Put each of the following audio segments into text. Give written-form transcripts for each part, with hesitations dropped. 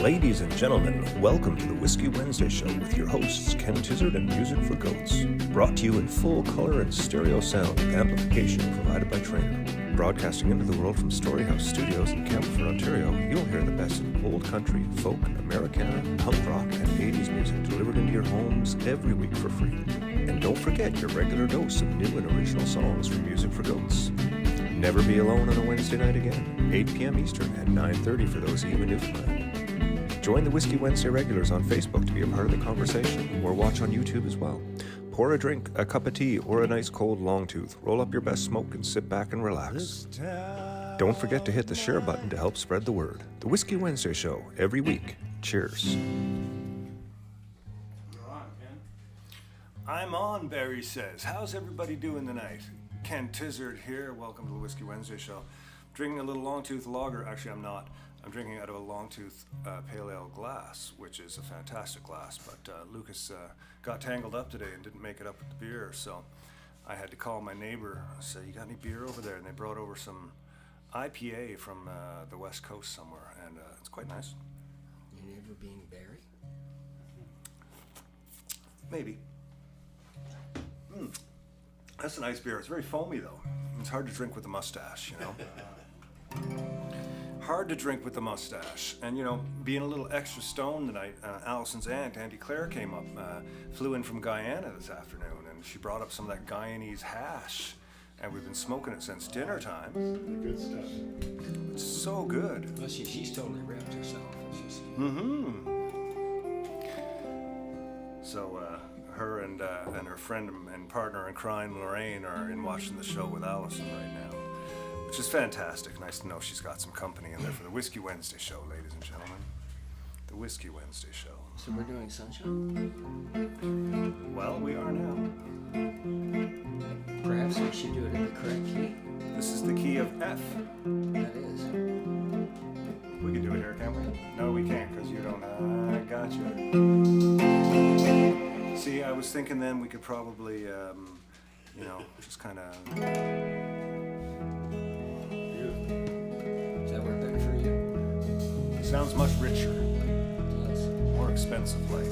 Ladies and gentlemen, welcome to the Whiskey Wednesday Show with your hosts Ken Tizzard and Music for Goats. Brought to you in full color and stereo sound with amplification provided by Trainer. Broadcasting into the world from Storyhouse Studios in Campbellford, Ontario, you'll hear the best of old country, folk, Americana, punk rock, and 80s music delivered into your homes every week for free. And don't forget your regular dose of new and original songs from Music for Goats. Never be alone on a Wednesday night again, 8 p.m. Eastern and 9:30 for those of you in Newfoundland. Join the Whiskey Wednesday regulars on Facebook to be a part of the conversation, or watch on YouTube as well. Pour a drink, a cup of tea, or a nice cold long tooth. Roll up your best smoke and sit back and relax. Don't forget to hit the share button to help spread the word. The Whiskey Wednesday Show, every week. Cheers. I'm on, Barry says. How's everybody doing tonight? Ken Tizzard here. Welcome to the Whiskey Wednesday Show. Drinking a little Longtooth lager. Actually, I'm not. I'm drinking out of a Longtooth Pale Ale glass, which is a fantastic glass. But Lucas got tangled up today and didn't make it up with the beer, so I had to call my neighbor and say, "You got any beer over there?" And they brought over some IPA from the West Coast somewhere, and it's quite nice. Your neighbor being Barry? Maybe. That's a nice beer. It's very foamy, though. It's hard to drink with a mustache, you know? Hard to drink with the mustache. And, you know, being a little extra stoned tonight, Allison's aunt, Auntie Claire, came up, flew in from Guyana this afternoon, and she brought up some of that Guyanese hash, and we've been smoking it since dinner time. Good stuff. It's so good. Well, she's totally wrapped herself. So, her and her friend and partner in crime, Lorraine, are in watching the show with Allison right now, which is fantastic. Nice to know she's got some company in there for the Whiskey Wednesday Show, ladies and gentlemen. The Whiskey Wednesday Show. So we're doing Sunshine? Well, we are now. Perhaps we should do it in the correct key. This is the key of F. That is. We can do it here, can't we? No, we can't, because you don't. I got you. See, I was thinking then we could probably, you know, just kind of. Does that work better for you? Sounds much richer, Yes. more expensive, like.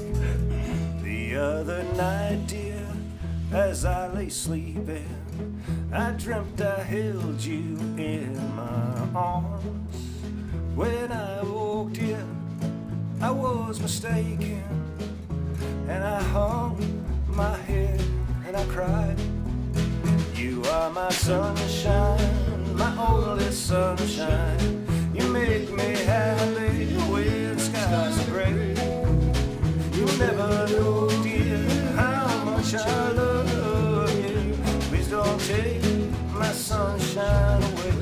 The other night, dear, as I lay sleeping, I dreamt I held you in my arms. When I woke, dear, I was mistaken. And I hung my head and I cried. You are my sunshine, my only sunshine. You make me happy when skies are gray. You'll never know, dear, how much I love you. Please don't take my sunshine away.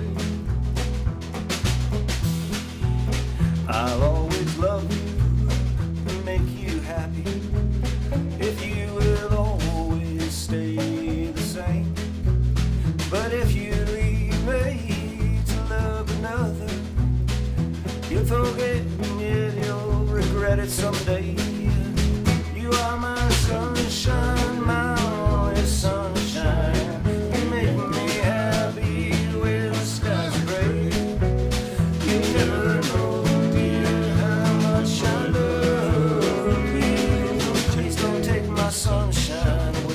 I'll always love you and make you happy. If you will always stay the same. But if you leave me to love another, you'll forget and you'll regret it someday. You are my sunshine, my only sunshine. You make me happy when the skies are gray. You never know, dear, how much I love you. Please don't take my sunshine away.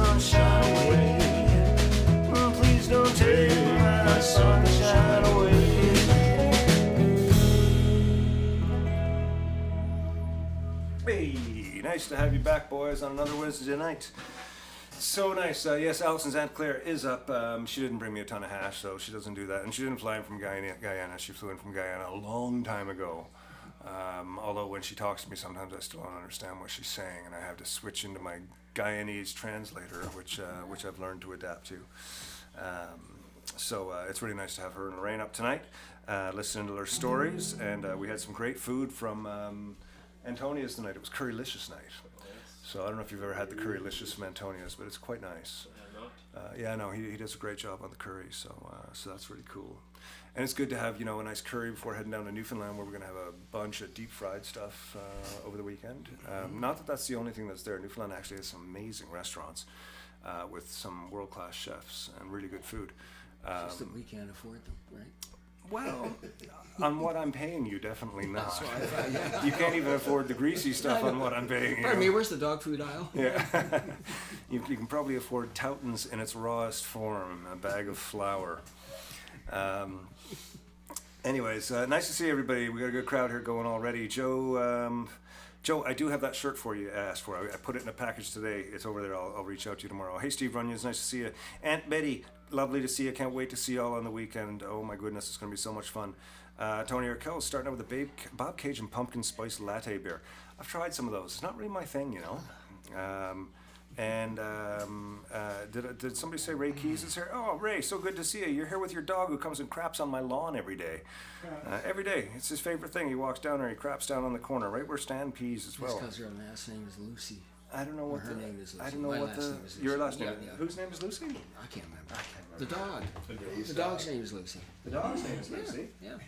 sunshine away. Please don't take my sunshine away. Hey, nice to have you back, boys, on another Wednesday night. So nice. Yes, Allison's Aunt Claire is up. She didn't bring me a ton of hash, so she doesn't do that. And she didn't fly in from Guyana. She flew in from Guyana a long time ago. Although when she talks to me, sometimes I still don't understand what she's saying, and I have to switch into my Guyanese translator, which I've learned to adapt to. So it's really nice to have her and Lorraine up tonight, listening to their stories. And we had some great food from Antonia's tonight. It was Currylicious night. So I don't know if you've ever had the Currylicious from Antonia's, but it's quite nice. Yeah, no, he does a great job on the curry, so that's really cool. And it's good to have, a nice curry before heading down to Newfoundland, where we're going to have a bunch of deep fried stuff over the weekend. Not that that's the only thing that's there. Newfoundland actually has some amazing restaurants with some world-class chefs and really good food. Just that we can't afford them, right? Well, on what I'm paying you, definitely not. You can't even afford the greasy stuff on what I'm paying you. Pardon me, where's the dog food aisle? Yeah. You can probably afford Towton's in its rawest form, a bag of flour. Anyways, nice to see everybody. We got a good crowd here going already. Joe, I do have that shirt for you asked for. I put it in a package today. It's over there. I'll reach out to you tomorrow. Hey, Steve Runyons, nice to see you. Aunt Betty, lovely to see you. Can't wait to see you all on the weekend. Oh my goodness, it's going to be so much fun. Tony Urkel starting out with a Bob Cajun pumpkin spice latte beer. I've tried some of those. It's not really my thing, Did somebody say Ray Keys is here? Oh, Ray, so good to see you. You're here with your dog who comes and craps on my lawn every day. Every day. It's his favorite thing. He walks down there, he craps down on the corner, right where Stan pees as well. It's because her last name is Lucy. I don't know what her name is Lucy. I don't know My what last name is Lucy. your last name. Yeah. Whose name is Lucy? I can't remember. The dog. The dog's name is Lucy. The dog's name is Lucy. Yeah.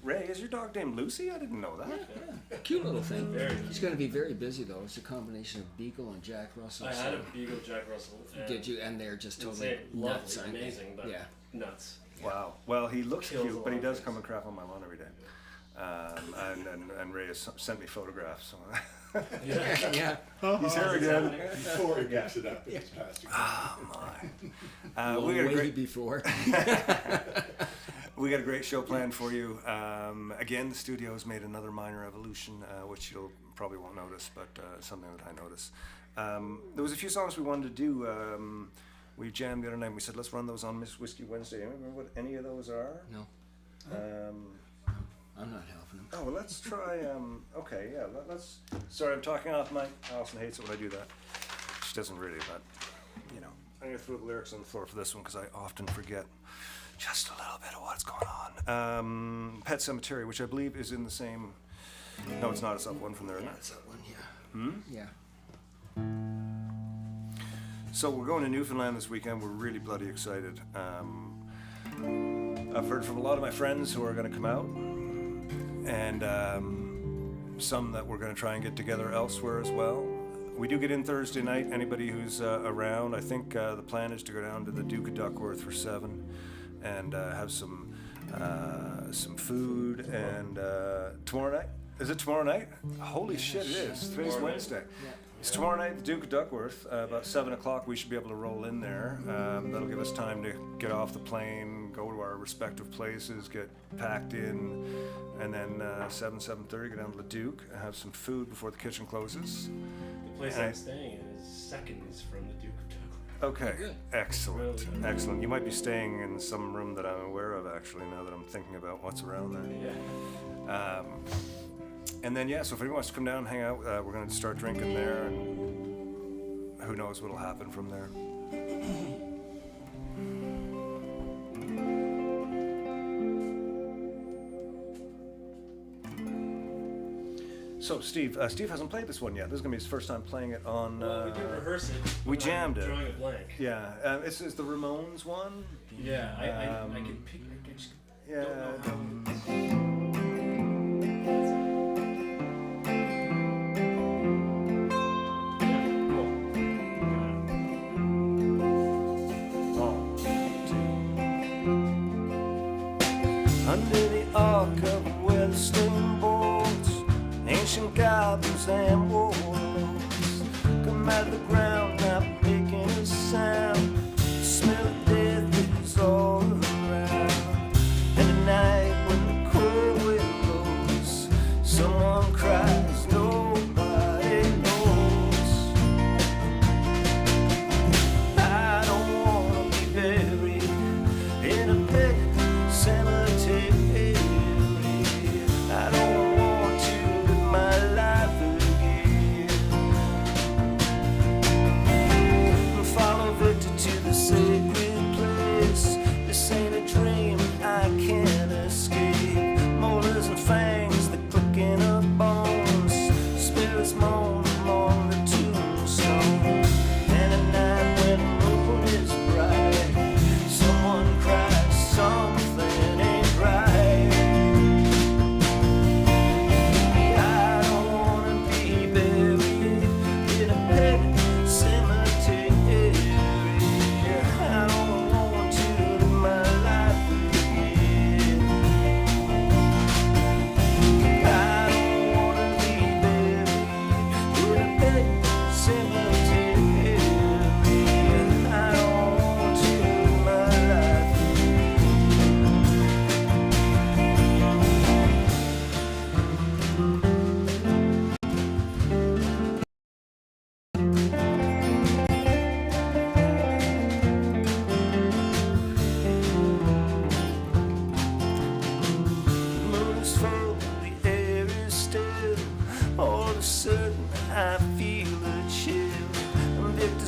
Ray, is your dog named Lucy? I didn't know that. Yeah. Cute little thing. He's going to be very busy though. It's a combination of Beagle and Jack Russell. I had a Beagle Jack Russell. Did you? And they're just totally nuts. Lovely, amazing, but nuts. Wow. Well, he looks Kills cute, a but he lot of does come and crap on my lawn every day. And Ray has sent me photographs. So Yeah. he's here again. Before he picks it up, it's past your Oh my! We got a way great before. we got a great show planned for you. Again, the studio's made another minor evolution, which you'll probably won't notice, but something that I notice. There was a few songs we wanted to do. We jammed the other night. And we said let's run those on Miss Whiskey Wednesday. Remember what any of those are? No, I'm not helping him. Oh, well, let's try, okay, yeah, let's, sorry, I'm talking off mic. Allison hates it when I do that. She doesn't really, but, I'm going to throw the lyrics on the floor for this one because I often forget just a little bit of what's going on. Pet Cemetery, which I believe is in the same, no, it's not, it's up one from there, isn't Yeah, it? it's that one, yeah. Yeah. So we're going to Newfoundland this weekend. We're really bloody excited. I've heard from a lot of my friends who are going to come out, and some that we're going to try and get together elsewhere as well. We do get in Thursday night. Anybody who's around, I think the plan is to go down to the Duke of Duckworth for 7 and have some food. And tomorrow night, is it tomorrow night? Holy shit, it is. Today's Wednesday. Yeah. It's tomorrow night at the Duke of Duckworth. About 7 o'clock we should be able to roll in there. That'll give us time to get off the plane, go to our respective places, get packed in, and then 7:30 go down to the Duke and have some food before the kitchen closes. The place I'm staying in is seconds from the Duke of Douglas. Okay, Good. excellent, excellent. You might be staying in some room that I'm aware of actually now that I'm thinking about what's around there. Yeah. And then, so if anyone wants to come down and hang out, we're going to start drinking there, and who knows what'll happen from there. So, Steve hasn't played this one yet. This is going to be his first time playing it on... Well, we did rehearse it. we but jammed I'm it. drawing a blank. Yeah, it's the Ramones one. Yeah, I can pick. I just Yeah. don't know Under the arc of weather-stained boards, ancient goblins and warlords come out of the ground, not making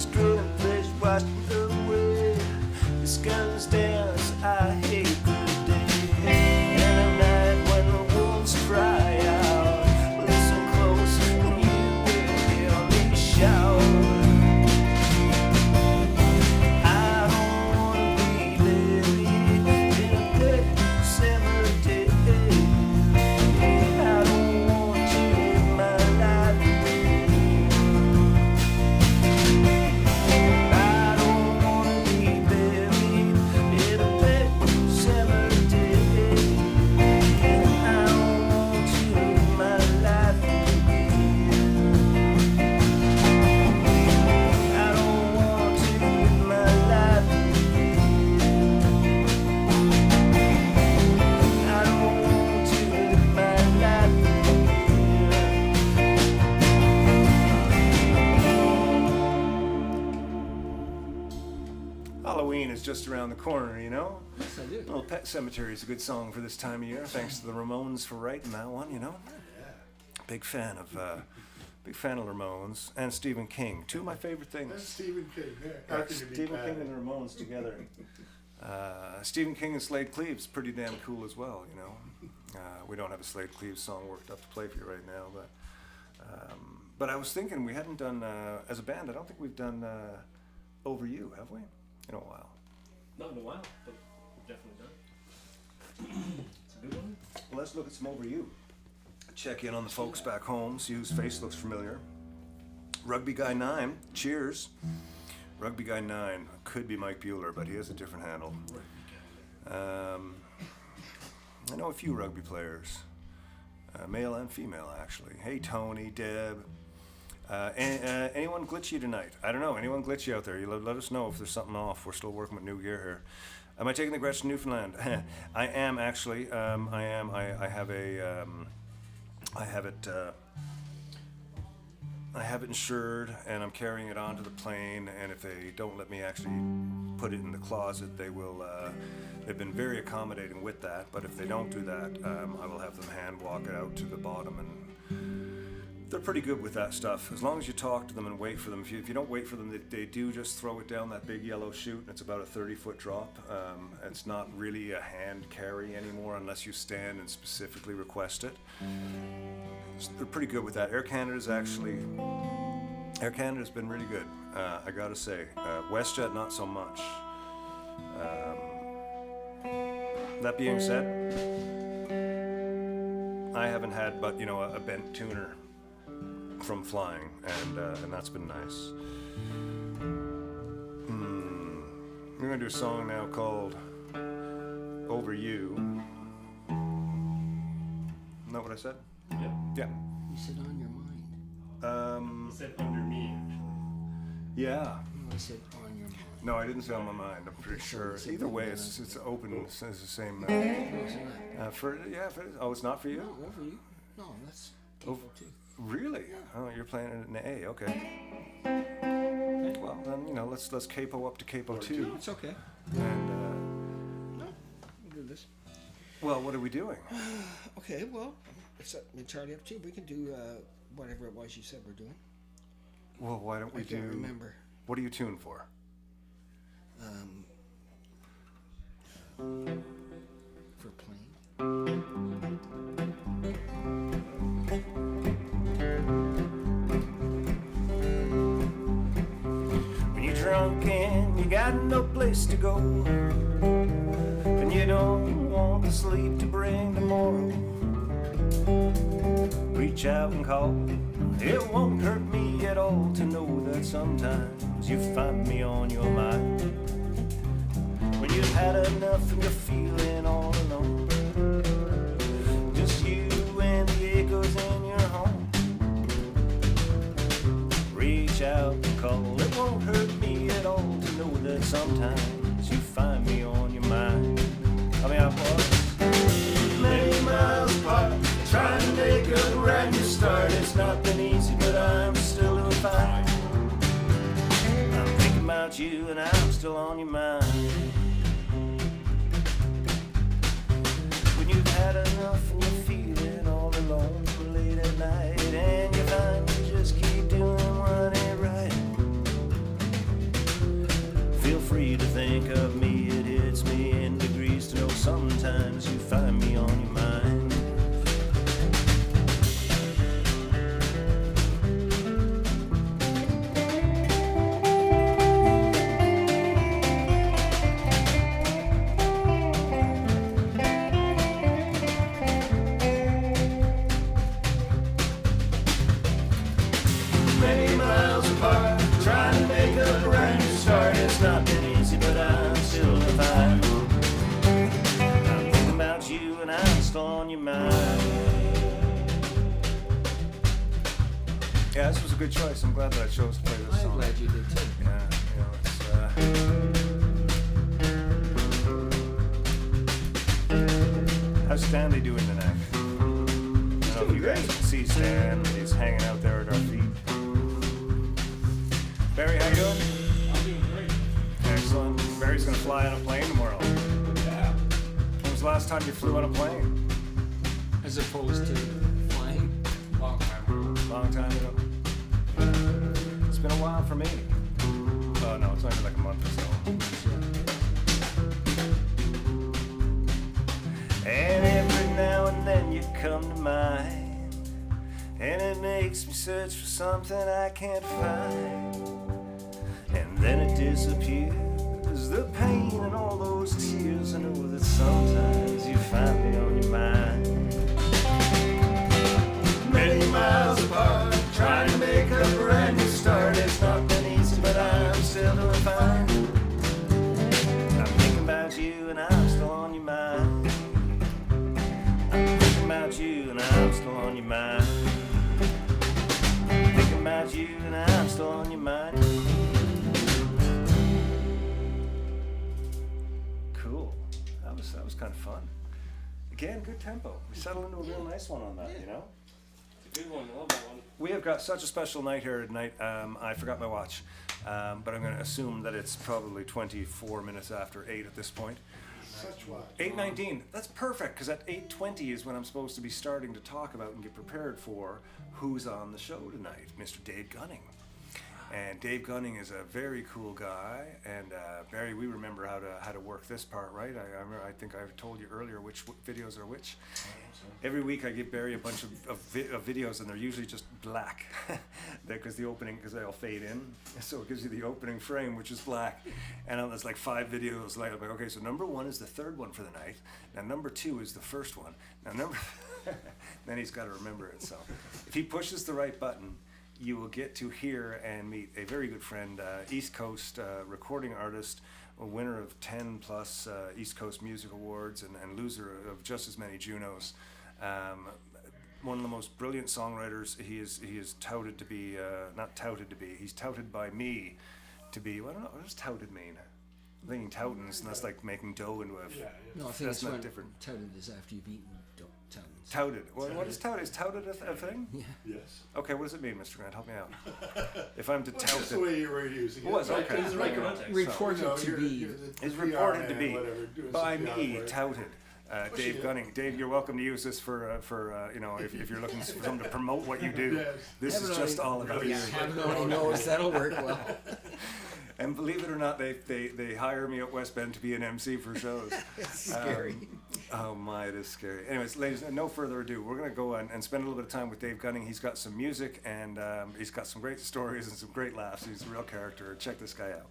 this great pleasure watching the way the skies dance. I hate the day and the night when the wolves cry out. Listen close and you will hear me shout. I don't wanna be buried in a pet cemetery. I don't want to live my life. I don't wanna be buried in a pet cemetery. I don't want to live my life. I don't want to live my life. I don't want to live my life. Halloween is just around the corner, you know? Yes, I do. Little Pet Cemetery is a good song for this time of year. Thanks to the Ramones for writing that one, you know? Big fan of Ramones and Stephen King. Two of my favorite That's things. Stephen King. Yeah, how can you be Stephen mad King at and the Ramones together. Stephen King and Slade Cleave's pretty damn cool as well, you know. We don't have a Slade Cleave song worked up to play for you right now, but I was thinking we hadn't done as a band. I don't think we've done Over You, have we? In a while. Not in a while, but we've definitely done. It's a good one. Well, let's look at some Over You. Check in on the folks back home, see whose face looks familiar. Rugby Guy 9, cheers. Rugby Guy 9 could be Mike Bueller, but he has a different handle. I know a few rugby players, male and female actually. Hey Tony, Deb. Anyone glitchy tonight? I don't know. Anyone glitchy out there? You let us know if there's something off. We're still working with new gear here. Am I taking the Gretsch to Newfoundland? I am actually. I am. I have a. I have it. I have it insured, and I'm carrying it onto the plane. And if they don't let me actually put it in the closet, they will. They've been very accommodating with that. But if they don't do that, I will have them hand walk it out to the bottom and. They're pretty good with that stuff. As long as you talk to them and wait for them. If you don't wait for them, they do just throw it down that big yellow chute. And it's about a 30-foot drop. It's not really a hand carry anymore unless you stand and specifically request it. So they're pretty good with that. Air Canada's been really good. I gotta say, WestJet not so much. That being said, I haven't had but a bent tuner from flying, and that's been nice. We're gonna do a song now called Over You. Isn't that what I said? Yep. Yeah. You said on your mind. He said under me, actually. Yeah. No, I said on your mind. No, I didn't say on my mind. I'm pretty sure. Either way, it's open. It's the same. No, it's not. For it's not for you. No, over you. No, that's Oh. capo too. Really? Oh, you're playing it in A. Okay. Well, then let's capo up to capo 2. It's okay. And No, we'll do this. well, what are we doing? Okay, well, it's entirely up to you. We can do whatever it was you said we're doing. Well, why don't we I can't do? remember. What are you tuned for? For playing. When you're drunk and you got no place to go, and you don't want the sleep to bring tomorrow, reach out and call. It won't hurt me at all to know that sometimes you find me on your mind. When you've had enough and you're feeling all alone, just you and the echoes in your home. Reach out and call. It won't hurt me at all to know that sometimes you find me on your mind. I mean, I was many miles apart, trying to make a brand new start. It's not been easy, but I'm still doing fine. I'm thinking about you and I'm still on your mind. When you've had enough and you're feeling all alone late at night, and you find you just keep doing what ain't right. free to think of me. It hits me in degrees to know sometimes you find me on your mind. Many miles apart, trying to make a brand new start. It's not been easy, but I'm still alive. I'm thinking about you and I'm still on your mind. Yeah, this was a good choice. I'm glad that I chose to play this song. I'm glad you did too. Yeah, how's Stanley doing tonight? I don't know if you guys can see Stan. He's hanging out there at our feet. Barry, how you doing? I'm doing great. Excellent. Barry's gonna fly on a plane tomorrow. Yeah. When was the last time you flew on a plane? As opposed to flying. Long time ago. Long time ago. It's been a while for me. Oh no, it's only been like a month or so. And every now and then you come to mind, and it makes me search for something I can't find. And then it disappears, the pain and all those tears. I know that sometimes you find me on your mind. Many miles apart, trying to make a brand new start. It's not been easy, but I'm still doing fine. I'm thinking about you and I'm still on your mind. I'm thinking about you and I'm still on your mind. Thinking about you and I'm still on your mind. Cool. That was kind of fun. Again, good tempo. We settled into a real nice one on that, you know? It's a good one. I love that one. We have got such a special night here tonight. I forgot my watch, but I'm going to assume that it's probably 24 minutes after 8 at this point. Such what? 8:19. That's perfect, because at 8:20 is when I'm supposed to be starting to talk about and get prepared for who's on the show tonight, Mr. Dave Gunning. And Dave Gunning is a very cool guy. And Barry, we remember how to work this part, right? I think I told you earlier which videos are which. Every week I give Barry a bunch of videos, and they're usually just black, because they'll fade in. So it gives you the opening frame, which is black. And there's like 5 videos later. I'm like, okay, so number 1 is the third one for the night. Now number 2 is the first one. Now then he's got to remember it. So if he pushes the right button, you will get to hear and meet a very good friend, East Coast recording artist, a winner of 10 plus East Coast Music Awards, and loser of just as many Junos. One of the most brilliant songwriters. He is touted to be, not touted to be, he's touted by me to be, well, I don't know, what does touted mean? I'm thinking toutins, and that's like making dough into a, No, I think that's it's not when different. touted is after you've eaten touted. Touted. Well, what is touted? Is touted a thing? Yeah. Yes. Okay, what does it mean, Mr. Grant? Help me out. If I'm to That's tout just the it, way you were using it. Was, okay. It's the right context. Reported to be. is reported to be by me touted. Dave it. Gunning. Dave, you're welcome to use this for if you're looking for someone to promote what you do. Yes. This is just all about you. Heaven only knows that'll work well. And believe it or not, they hire me at West Bend to be an MC for shows. It's scary. Oh my, it is scary. Anyways, ladies, no further ado. We're going to go and spend a little bit of time with Dave Gunning. He's got some music, and he's got some great stories and some great laughs. He's a real character. Check this guy out.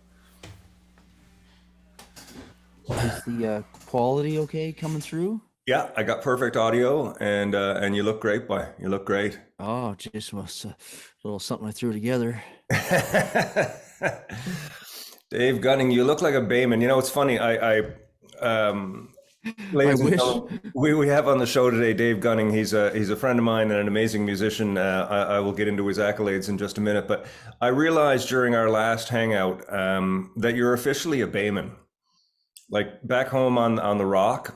Is the quality okay coming through? Yeah, I got perfect audio, and you look great, boy. You look great. Oh, just was a little something I threw together. Dave Gunning, you look like a Bayman. You know, it's funny. Ladies and wish. gentlemen, we have on the show today Dave Gunning. He's a friend of mine and an amazing musician. I will get into his accolades in just a minute, but I realized during our last hangout that you're officially a Bayman. Like back home on the Rock,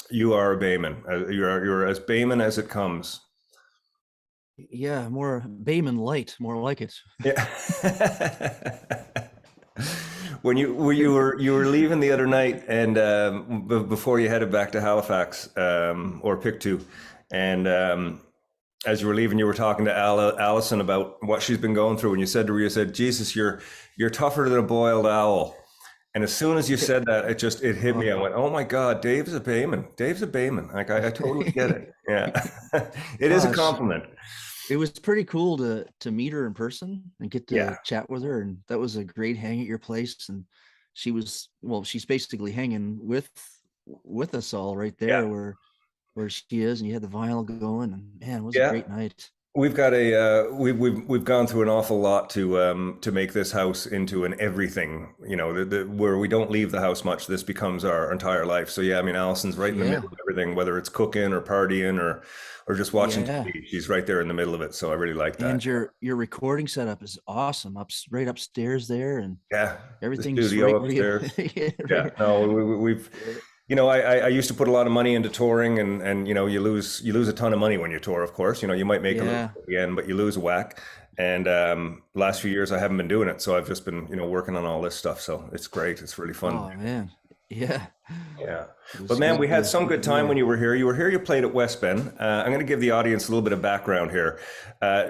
you are a Bayman. You're as Bayman as it comes. Yeah, more Bayman light, more like it. Yeah. When you were leaving the other night, and before you headed back to Halifax or Pictou, and as you were leaving, you were talking to Allison about what she's been going through, and you said to her, "Jesus, you're tougher than a boiled owl." And as soon as you said that, it hit me. I went, "Oh my God, Dave's a Bayman. Dave's a Bayman." Like I totally get it. Yeah, it is a Gosh, compliment. it was pretty cool to meet her in person and get Yeah, to chat with her, and that was a great hang at your place. And she's basically hanging with us all right yeah, there where she is, and you had the vinyl going, and man, it was a yeah. great night. We've got we've gone through an awful lot to make this house into an everything, where we don't leave the house much. This becomes our entire life. So yeah, I mean, Allison's right in the Yeah, middle of everything, whether it's cooking or partying or just watching yeah. TV. She's right there in the middle of it. So I really like that. And your recording setup is awesome, right upstairs there, and Yeah, the everything's studio right where you. upstairs. Yeah, Yeah, right. no, we've I used to put a lot of money into touring, and you lose a ton of money when you tour. Of course, you might make a little Yeah. at the end, but you lose a whack. And last few years I haven't been doing it, so I've just been working on all this stuff. So it's great. It's really fun. Oh man. Yeah. Yeah. It But was man, we good had to some good good to be time when there. you were here. You were here, you played at West Bend. I'm going to give the audience a little bit of background here.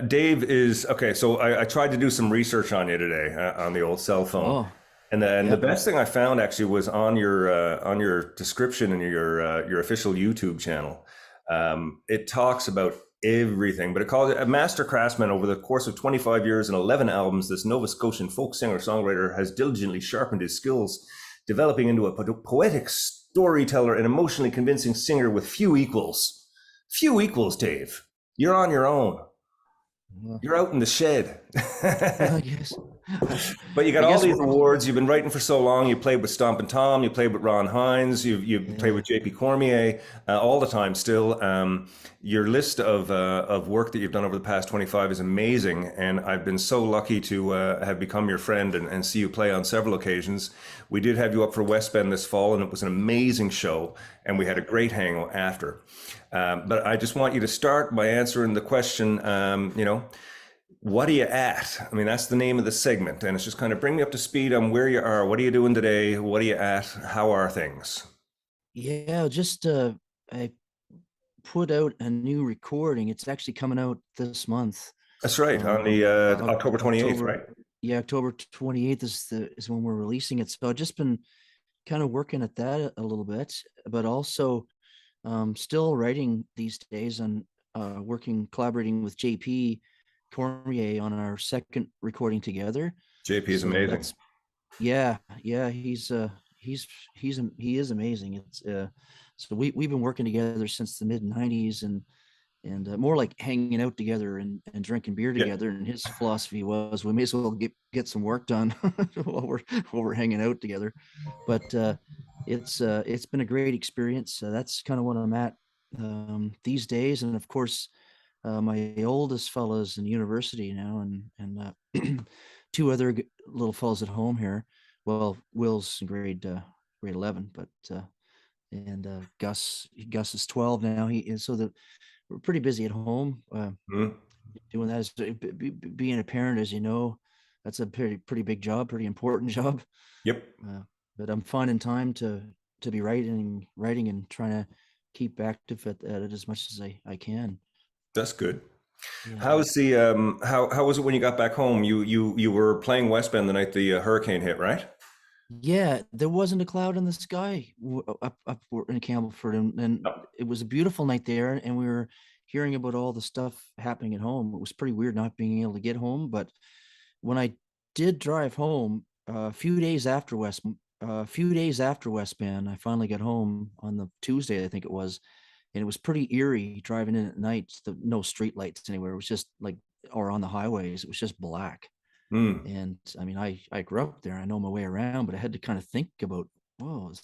Dave is, okay, so I tried to do some research on you today on the old cell phone. Oh, And the yeah. best thing I found actually was on your description in your official YouTube channel. It talks about everything, but it calls it a master craftsman over the course of 25 years and 11 albums. This Nova Scotian folk singer-songwriter has diligently sharpened his skills, developing into a poetic storyteller and emotionally convincing singer with few equals. Few equals, Dave. You're on your own. Well, You're out in the shed. I guess. But you got I all guess these awards. You've been writing for so long. You played with Stompin' Tom. You played with Ron Hines. You played Yeah. with J.P. Cormier all the time. Still, your list of work that you've done over the past 25 is amazing, and I've been so lucky to have become your friend and see you play on several occasions. We did have you up for West Bend this fall, and it was an amazing show, and we had a great hang after. But I just want you to start by answering the question. What are you at? I mean, that's the name of the segment. And it's just kind of bring me up to speed on where you are. What are you doing today? What are you at? How are things? Yeah, just I put out a new recording. It's actually coming out this month. That's right. On the October 28th, October, right? yeah, October 28th is when we're releasing it. So I've just been kind of working at that a little bit, but also still writing these days and collaborating with JP Cormier on our second recording together. JP is So amazing. yeah, he is amazing. It's so we've been working together since the mid '90s, and more like hanging out together and drinking beer Yeah. together. And his philosophy was we may as well get some work done while we're hanging out together. But it's been a great experience. That's kind of what I'm at these days. And of course, my oldest fella's in university now, and two other little fellows at home here. Well, Will's in grade 11, but and Gus is 12 now. He is so that we're pretty busy at home Mhm. doing that. Being a parent, as you know, that's a pretty big job, pretty important job. Yep. But I'm finding time to be writing and trying to keep active at it as much as I can. That's good. Yeah. How's the how was it when you got back home? You were playing West Bend the night the hurricane hit, right? Yeah, there wasn't a cloud in the sky up in Campbellford, and No. it was a beautiful night there. And we were hearing about all the stuff happening at home. It was pretty weird not being able to get home, but when I did drive home a few days after West Bend, I finally got home on the Tuesday, I think it was, and it was pretty eerie driving in at night. No street lights anywhere. It was just like, or on the highways, it was just black. Mm. And I mean, I grew up there. I know my way around, but I had to kind of think about, whoa, is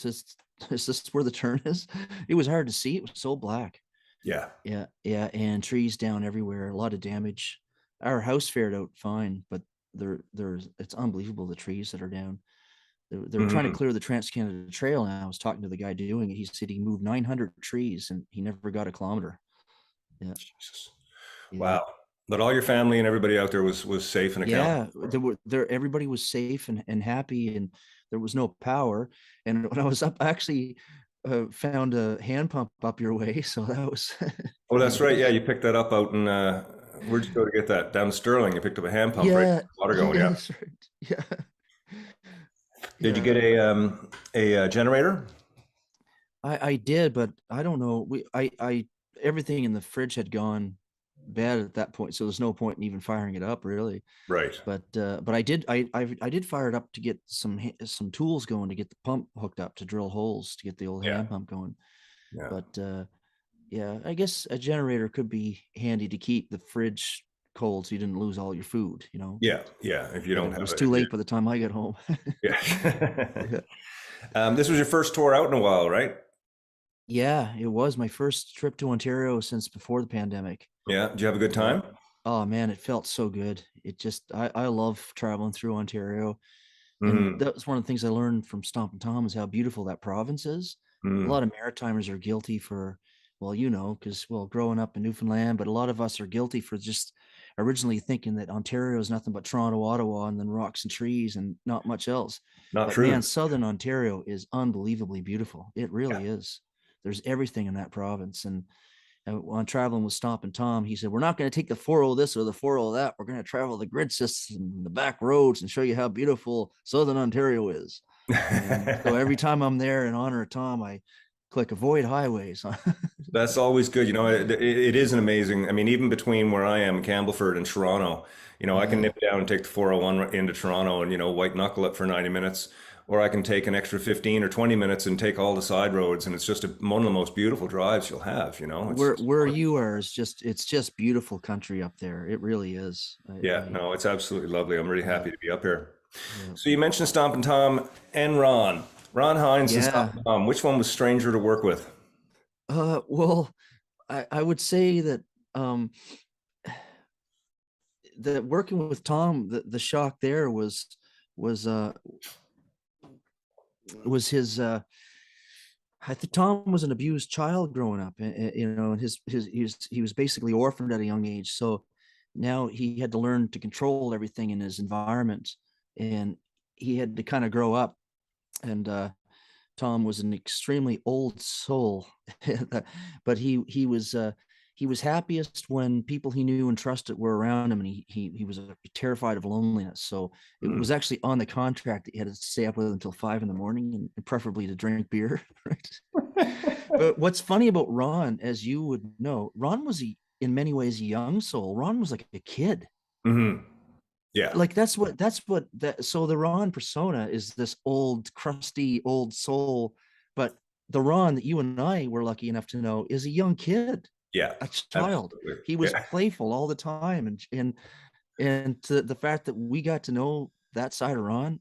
this where the turn is? It was hard to see. It was so black. Yeah. Yeah, and trees down everywhere. A lot of damage. Our house fared out fine, but there's it's unbelievable the trees that are down. They were trying to Mhm. clear the Trans Canada Trail, and I was talking to the guy doing it. He said he moved 900 trees and he never got a kilometer. Yeah, Jesus. yeah. Wow. But all your family and everybody out there was safe and accounted. Yeah, everybody was safe and happy, and there was no power. And when I was up, I actually found a hand pump up your way, so that was Oh, pretty that's right. Yeah, nice. you picked that up out in where'd you go to get that? Down in Sterling. You picked up a hand pump, right? Yeah, Water going, yeah, yeah. that's right. Yeah, Did you get a generator? I did, but I don't know. I everything in the fridge had gone bad at that point, so there's no point in even firing it up, really. Right. But I did fire it up to get some tools going to get the pump hooked up to drill holes to get the old Yeah. hand pump going. Yeah. But yeah, I guess a generator could be handy to keep the fridge cold so you didn't lose all your food, you know. Yeah. Yeah. If you don't It have was it, too late by the time I got home. Yeah. This was your first tour out in a while, right? Yeah, it was my first trip to Ontario since before the pandemic. Yeah. Did you have a good time? Oh man, it felt so good. I love traveling through Ontario. And Mm, that was one of the things I learned from Stompin' Tom is how beautiful that province is. A mm, lot of Maritimers are guilty for, well, because growing up in Newfoundland, but a lot of us are guilty for just originally thinking that Ontario is nothing but Toronto, Ottawa, and then rocks and trees and not much else. not But true. man, Southern Ontario is unbelievably beautiful. It Yeah. really is. There's everything in that province. And on traveling with Stompin' Tom, he said, "We're not going to take the 4-0 this or the 4-0 that. We're going to travel the grid system, the back roads, and show you how beautiful Southern Ontario is." And so every time I'm there in honor of Tom, I click avoid highways. That's always good. It is an amazing. I mean, even between where I am, Campbellford and Toronto, I can nip down and take the 401 into Toronto and, white knuckle it for 90 minutes, or I can take an extra 15 or 20 minutes and take all the side roads. And it's just one of the most beautiful drives you'll have, Where you are is it's just beautiful country up there. It really is. Yeah, no, it's absolutely lovely. I'm really happy to be up here. Yeah. So you mentioned Stompin' Tom and Ron Hines and Yeah. Stompin' Tom. Which one was stranger to work with? Well, I would say that that working with Tom, the shock there was his I think Tom was an abused child growing up, and he was basically orphaned at a young age. So now he had to learn to control everything in his environment, and he had to kind of grow up. And Tom was an extremely old soul, but he was happiest when people he knew and trusted were around him, and he was terrified of loneliness. So it Mm. was actually on the contract that he had to stay up with until 5 a.m. and preferably to drink beer. Right. But what's funny about Ron, as you would know, Ron was in many ways a young soul. Ron was like a kid. Mm-hmm. Yeah. Like so the Ron persona is this old, crusty old soul, but the Ron that you and I were lucky enough to know is a young kid, Yeah. a child. Absolutely. He was Yeah. playful all the time, and to the fact that we got to know that side of Ron,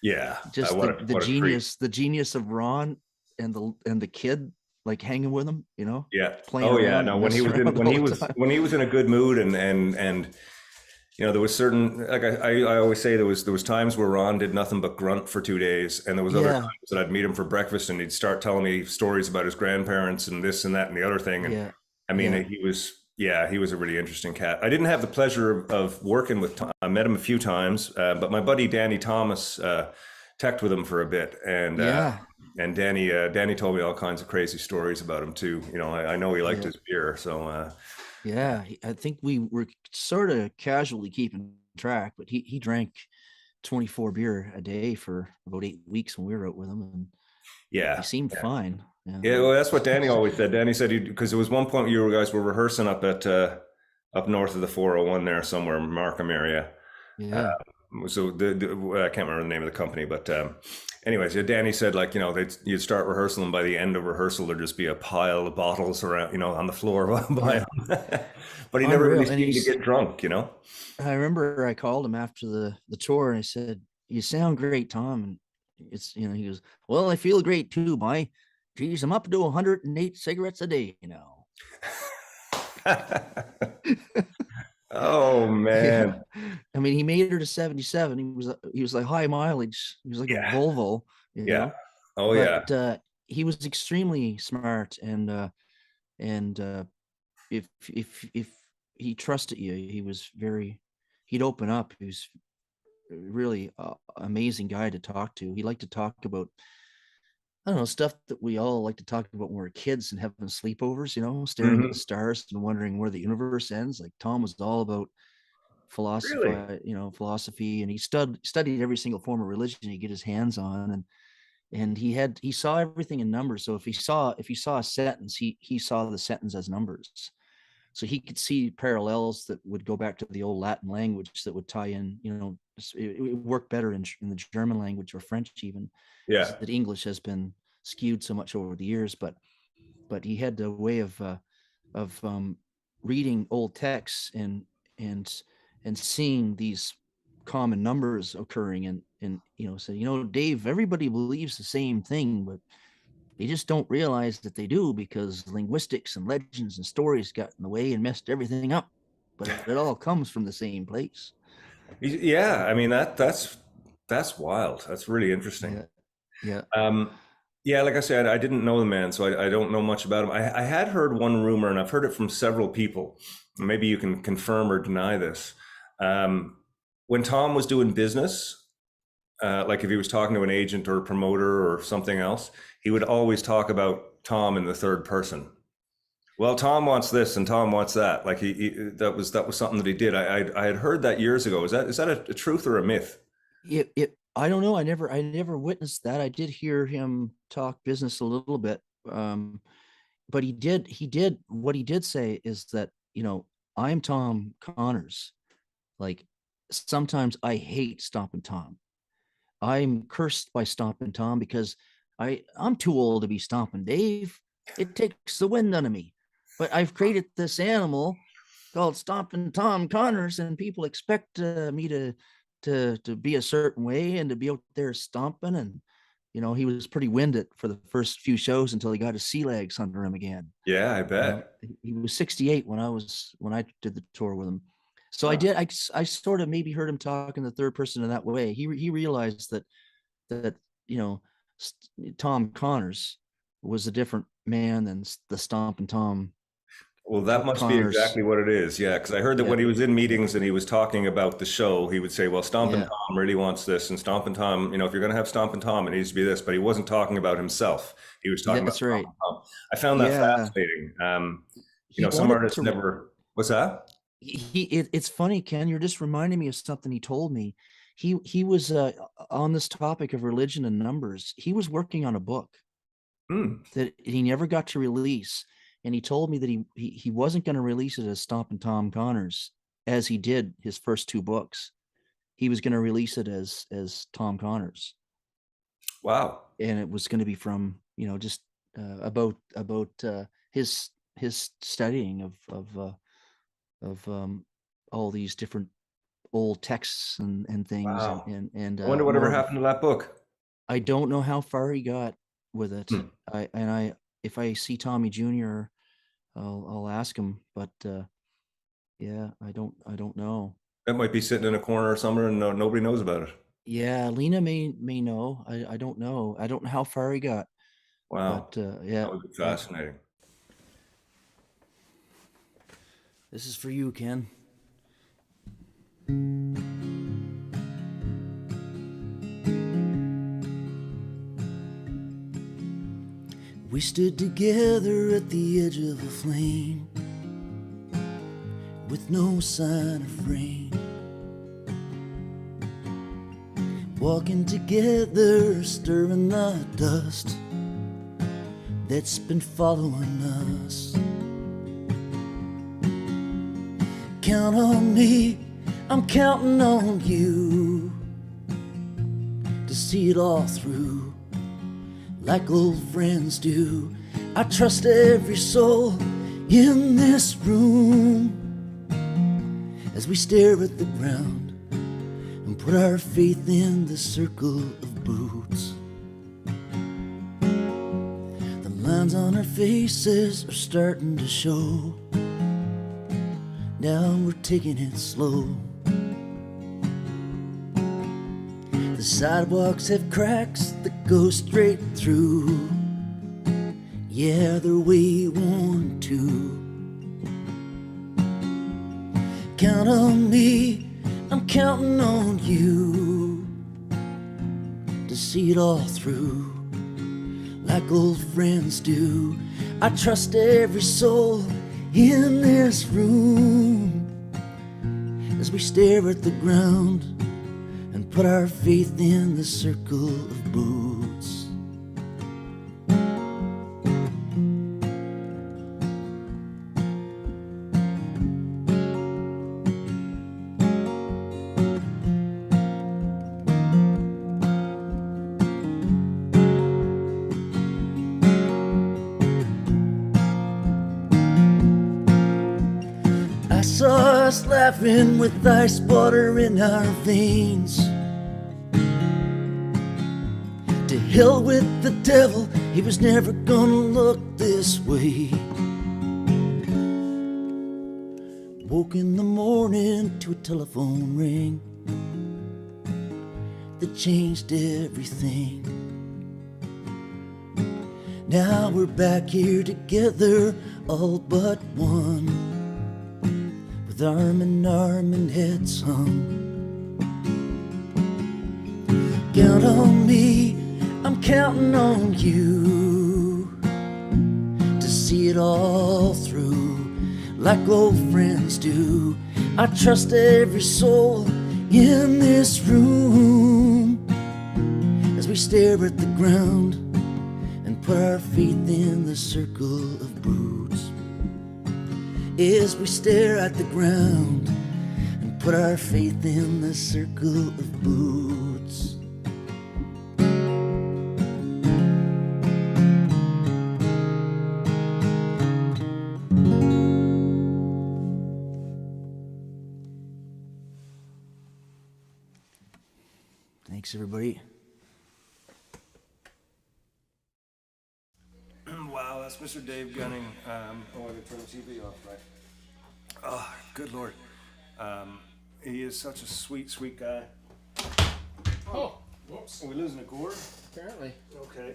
Yeah. just What a treat. the genius of Ron and the kid like hanging with him, Yeah. playing Oh yeah. around No, and when he messing was in around all the time. when he was in a good mood and there was certain, like I always say, there was times where Ron did nothing but grunt for 2 days, and there was other Yeah, times that I'd meet him for breakfast and he'd start telling me stories about his grandparents and this and that and the other thing. And yeah, I mean, yeah, he was a really interesting cat. I didn't have the pleasure of working with Tom. I met him a few times, but my buddy Danny Thomas teched with him for a bit, yeah, and Danny told me all kinds of crazy stories about him too. I know he liked yeah. his beer, so Yeah, I think we were sort of casually keeping track, but he drank 24 beer a day for about 8 weeks when we were out with him, and he yeah. seemed fine. Yeah, Yeah, well, that's what Danny always said. Danny said because there was one point you guys were rehearsing up at up north of the 401 there somewhere, Markham area. Uh, yeah, so I can't remember the name of the company, but anyways, yeah, Danny said you'd start rehearsal and by the end of rehearsal there'd just be a pile of bottles around on the floor by yeah. him. But he never Unreal. really And seemed to get drunk. I remember I called him after the tour and I said, "You sound great, Tom." And he goes, "Well, I feel great too, my geez, I'm up to 108 cigarettes a day now." Oh Yeah. man. I mean, he made her to 77. He was like high mileage. He was like a Yeah. Volvo, Yeah. Oh yeah. But he was extremely smart, and if he trusted you, he'd open up. He was really amazing guy to talk to. He liked to talk about, I don't know, stuff that we all like to talk about when we're kids and having sleepovers, staring at Mhm. the stars and wondering where the universe ends. Like Tom was all about philosophy, and he studied every single form of religion he could get his hands on, and he saw everything in numbers. So if he saw a sentence, he saw the sentence as numbers. So he could see parallels that would go back to the old Latin language that would tie in, it worked better in the German language or French even. Yeah. That English has been skewed so much over the years, but he had a way of reading old texts and seeing these common numbers occurring and say, Dave, everybody believes the same thing, but they just don't realize that they do, because linguistics and legends and stories got in the way and messed everything up. But it all comes from the same place. Yeah, I mean that's wild. That's really interesting. Yeah. Yeah, like I said, I didn't know the man, so I don't know much about him. I had heard one rumor, and I've heard it from several people. Maybe you can confirm or deny this. When Tom was doing business, like if he was talking to an agent or a promoter or something else, he would always talk about Tom in the third person. Well, Tom wants this and Tom wants that. Like that was something that he did. I had heard that years ago. Is that a truth or a myth? I don't know. I never witnessed that. I did hear him talk business a little bit. But what he did say is that, I'm Tom Connors. Like, sometimes I hate Stompin' Tom. I'm cursed by Stompin' Tom because I'm too old to be Stompin' Dave. It takes the wind out of me. But I've created this animal called Stompin' Tom Connors, and people expect me to be a certain way and to be out there stomping. And he was pretty winded for the first few shows until he got his sea legs under him again. Yeah, I bet. He was 68 when I did the tour with him. So I sort of maybe heard him talk in the third person in that way. He realized that Tom Connors was a different man than the Stompin' Tom. Well, that must be exactly what it is. Yeah, because I heard that when he was in meetings and he was talking about the show, he would say, well, Stompin' Tom really wants this, and Stompin' Tom, if you're going to have Stompin' Tom, it needs to be this. But he wasn't talking about himself. He was talking about Stompin' Tom. I found that fascinating. Some artists never... What's that? It's funny, Ken. You're just reminding me of something he told me. He was on this topic of religion and numbers. He was working on a book that he never got to release. And he told me that he wasn't going to release it as Stompin' Tom Connors, as he did his first two books. He was going to release it as Tom Connors. All And it was going to be from just about his studying of all these different old texts and things. Wow. And I wonder whatever happened to that book. I don't know how far he got with it. If I see Tommy Jr., I'll ask him. But I don't know. That might be sitting in a corner somewhere and nobody knows about it. Yeah, Lena may know. I don't know. I don't know how far he got. Wow. But that would be fascinating. This is for you, Ken. We stood together at the edge of a flame, with no sign of rain, walking together, stirring the dust that's been following us. Count on me, I'm counting on you to see it all through, like old friends do. I trust every soul in this room as we stare at the ground and put our faith in the circle of boots. The lines on our faces are starting to show. Now we're taking it slow. The sidewalks have cracks that go straight through. Yeah, they're way worn too. Count on me, I'm counting on you to see it all through, like old friends do. I trust every soul in this room as as we stare at the ground and put our faith in the circle of boots. I saw us laughing with ice water in our veins. To hell with the devil, he was never gonna look this way. Woke in the morning to a telephone ring that changed everything. Now we're back here together, all but one, with arm in arm and heads hung. Count on me, I'm counting on you to see it all through like old friends do. I trust every soul in this room as we stare at the ground and put our faith in the circle of boots. As we stare at the ground and put our faith in the circle of boots. Thanks, everybody. Wow, that's Mr. Dave Gunning. Oh, I can turn the TV off, right? Oh, good Lord. He is such a sweet, sweet guy. Oh, whoops. Are we losing a gourd? Apparently. Okay.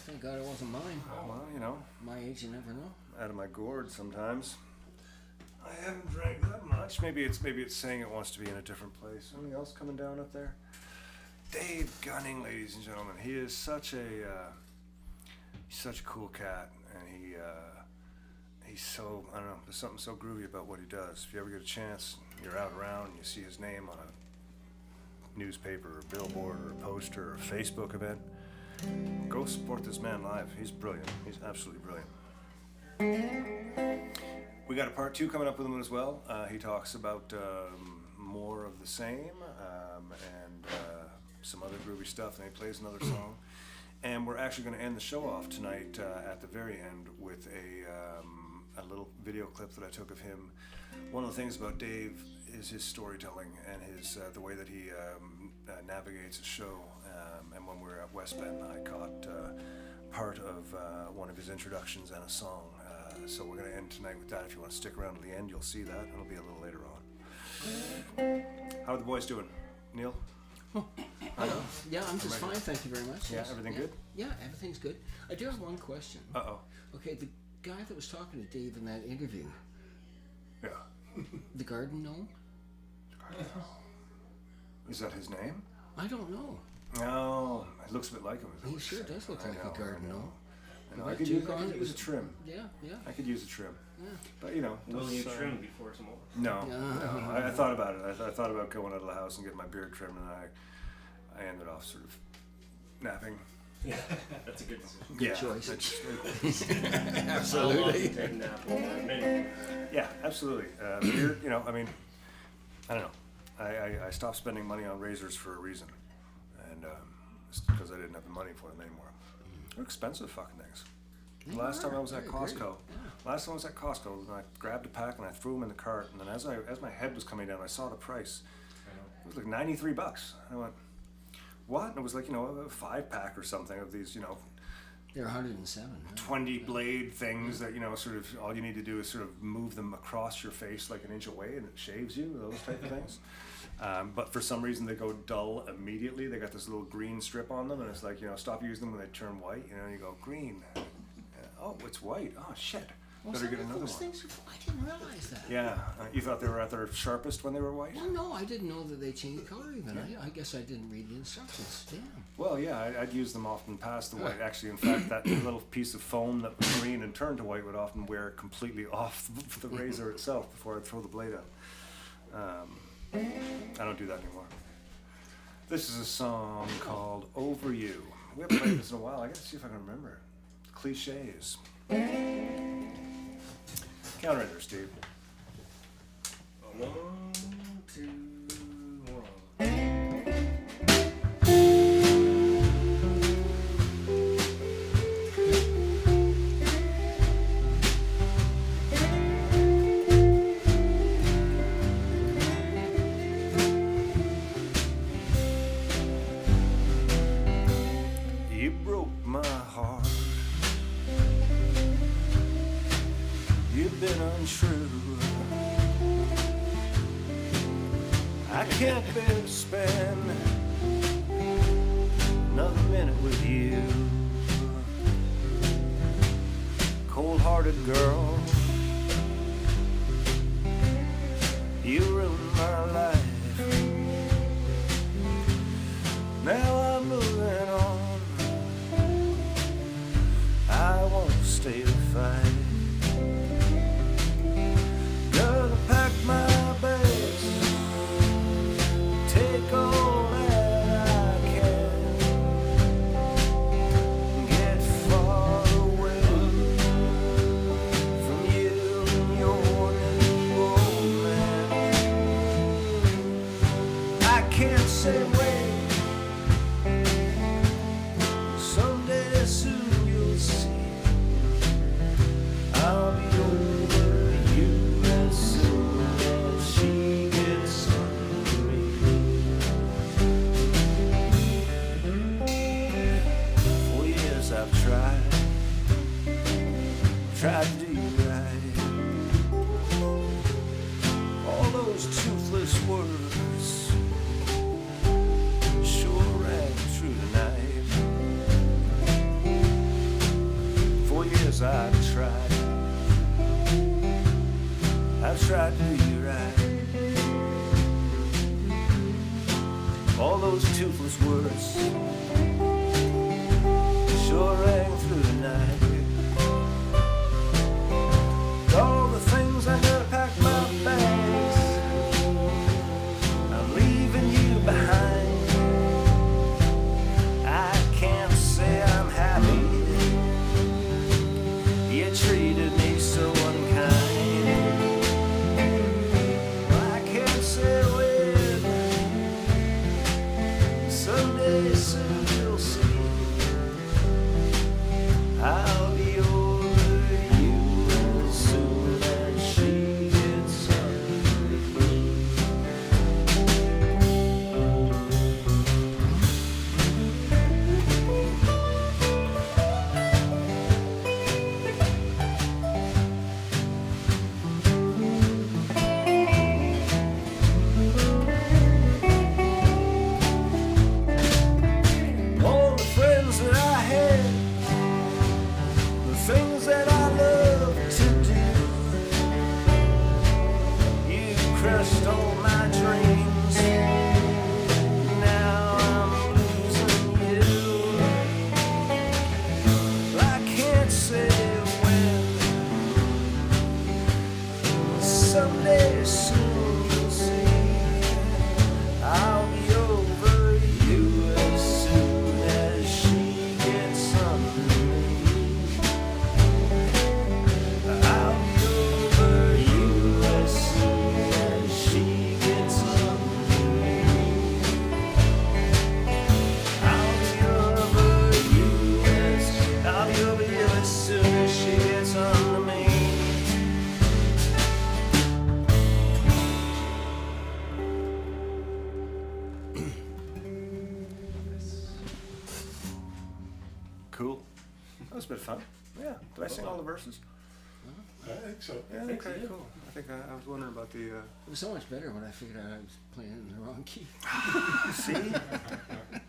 Thank God it wasn't mine. Well, you know, My age, you never know. out of my gourd sometimes. I haven't drank that much. Maybe it's saying it wants to be in a different place. Anything else coming down up there? Dave Gunning, ladies and gentlemen. He is such a cool cat, and he's so, I don't know, there's something so groovy about what he does. If you ever get a chance, you're out around and you see his name on a newspaper or billboard or a poster or a Facebook event, go support this man live. He's brilliant. He's absolutely brilliant. We got a part 2 coming up with him as well. He talks about more of the same and some other groovy stuff, and he plays another song. And we're actually going to end the show off tonight at the very end with a little video clip that I took of him. One of the things about Dave is his storytelling and his the way that he navigates a show. And when we were at West Bend, I caught part of one of his introductions and a song. So we're going to end tonight with that. If you want to stick around to the end, you'll see that. It'll be a little later on. How are the boys doing? Neil? Hello. Yeah, I'm just fine, thank you very much. Yeah, Yes. everything Yeah. good? Yeah, everything's good. I do have one question. Uh-oh. Okay, the guy that was talking to Dave in that interview, Yeah. the garden gnome? Is that his name? I don't know. No, it looks a bit like him. is what He you're sure saying. does look I like know, a garden I know. gnome. I know. Right, I could Duke on use it a was- trim. Yeah, yeah. I could use a trim. Yeah. But, you know. Will you those, trim before some more? No, Yeah. no. I thought about it. I thought about going out of the house and getting my beard trimmed, and I ended off sort of napping. Yeah, that's a good decision. Yeah, choice. Absolutely. Take a nap over a minute. Yeah, absolutely. Beard, you know, I mean, I don't know. I stopped spending money on razors for a reason, and it's because I didn't have the money for them anymore. They're expensive fucking things. They Last time are. I was at They're Costco, great. last time I was at Costco, and I grabbed a pack and I threw them in the cart, and then as my head was coming down, I saw the price. It was like $93. I went, what? And it was like, you know, a 5-pack or something of these, you know, They're 107. Huh? 20 blade things that, you know, sort of all you need to do is sort of move them across your face like an inch away and it shaves you, those type of things. But for some reason they go dull immediately. They got this little green strip on them and it's like, you know, stop using them when they turn white, you know, and you go green. Oh, it's white. Oh, shit. Better get another those one. things are, I didn't realize that. Yeah. You thought they were at their sharpest when they were white? Well, no, I didn't know that they changed color even. I guess I didn't read the instructions. Damn. Well, yeah, I'd use them often past the white. Actually, in fact, that little piece of foam that was green and turned to white would often wear completely off the razor itself before I'd throw the blade out. I don't do that anymore. This is a song called Over You. We haven't played this in a while. I gotta see if I can remember. Cliches. Counter it there, Steve. 1, 2, 1. You broke my heart. You've been untrue. I can't bear to spend another minute with you. Cold-hearted girl, you ruined my life. Now I'm moving on. I won't stay to fight. Gonna pack my bags, take all that I can, get far away from you and your new old man. I can't say wait, someday soon you'll see I'll be over you as soon as she gets under me. For years I've tried to do you right. All those toothless words sure rang true tonight. For years I've tried to do you right. All those toothless words sure rang through the night. All the things I gotta pack my bags, I'm leaving you behind. I can't say I'm happy. You treated me so unkind. I can't say when. Someday soon you'll see I'll be over you as soon as she gets under me. All the friends that I had, the things that I love to do, you crushed all my dreams. Now I'm losing you. I can't say when. Someday soon you'll see I'll be over you as soon as she gets under me. I'll be over you as soon as she gets under me. I'll be over you as soon as she gets under me. Cool. That was a bit of fun. Yeah. Did I sing all the verses? I think so. Yeah. Okay. Cool. I think I was wondering about the. It was so much better when I figured out I was playing in the wrong key. See?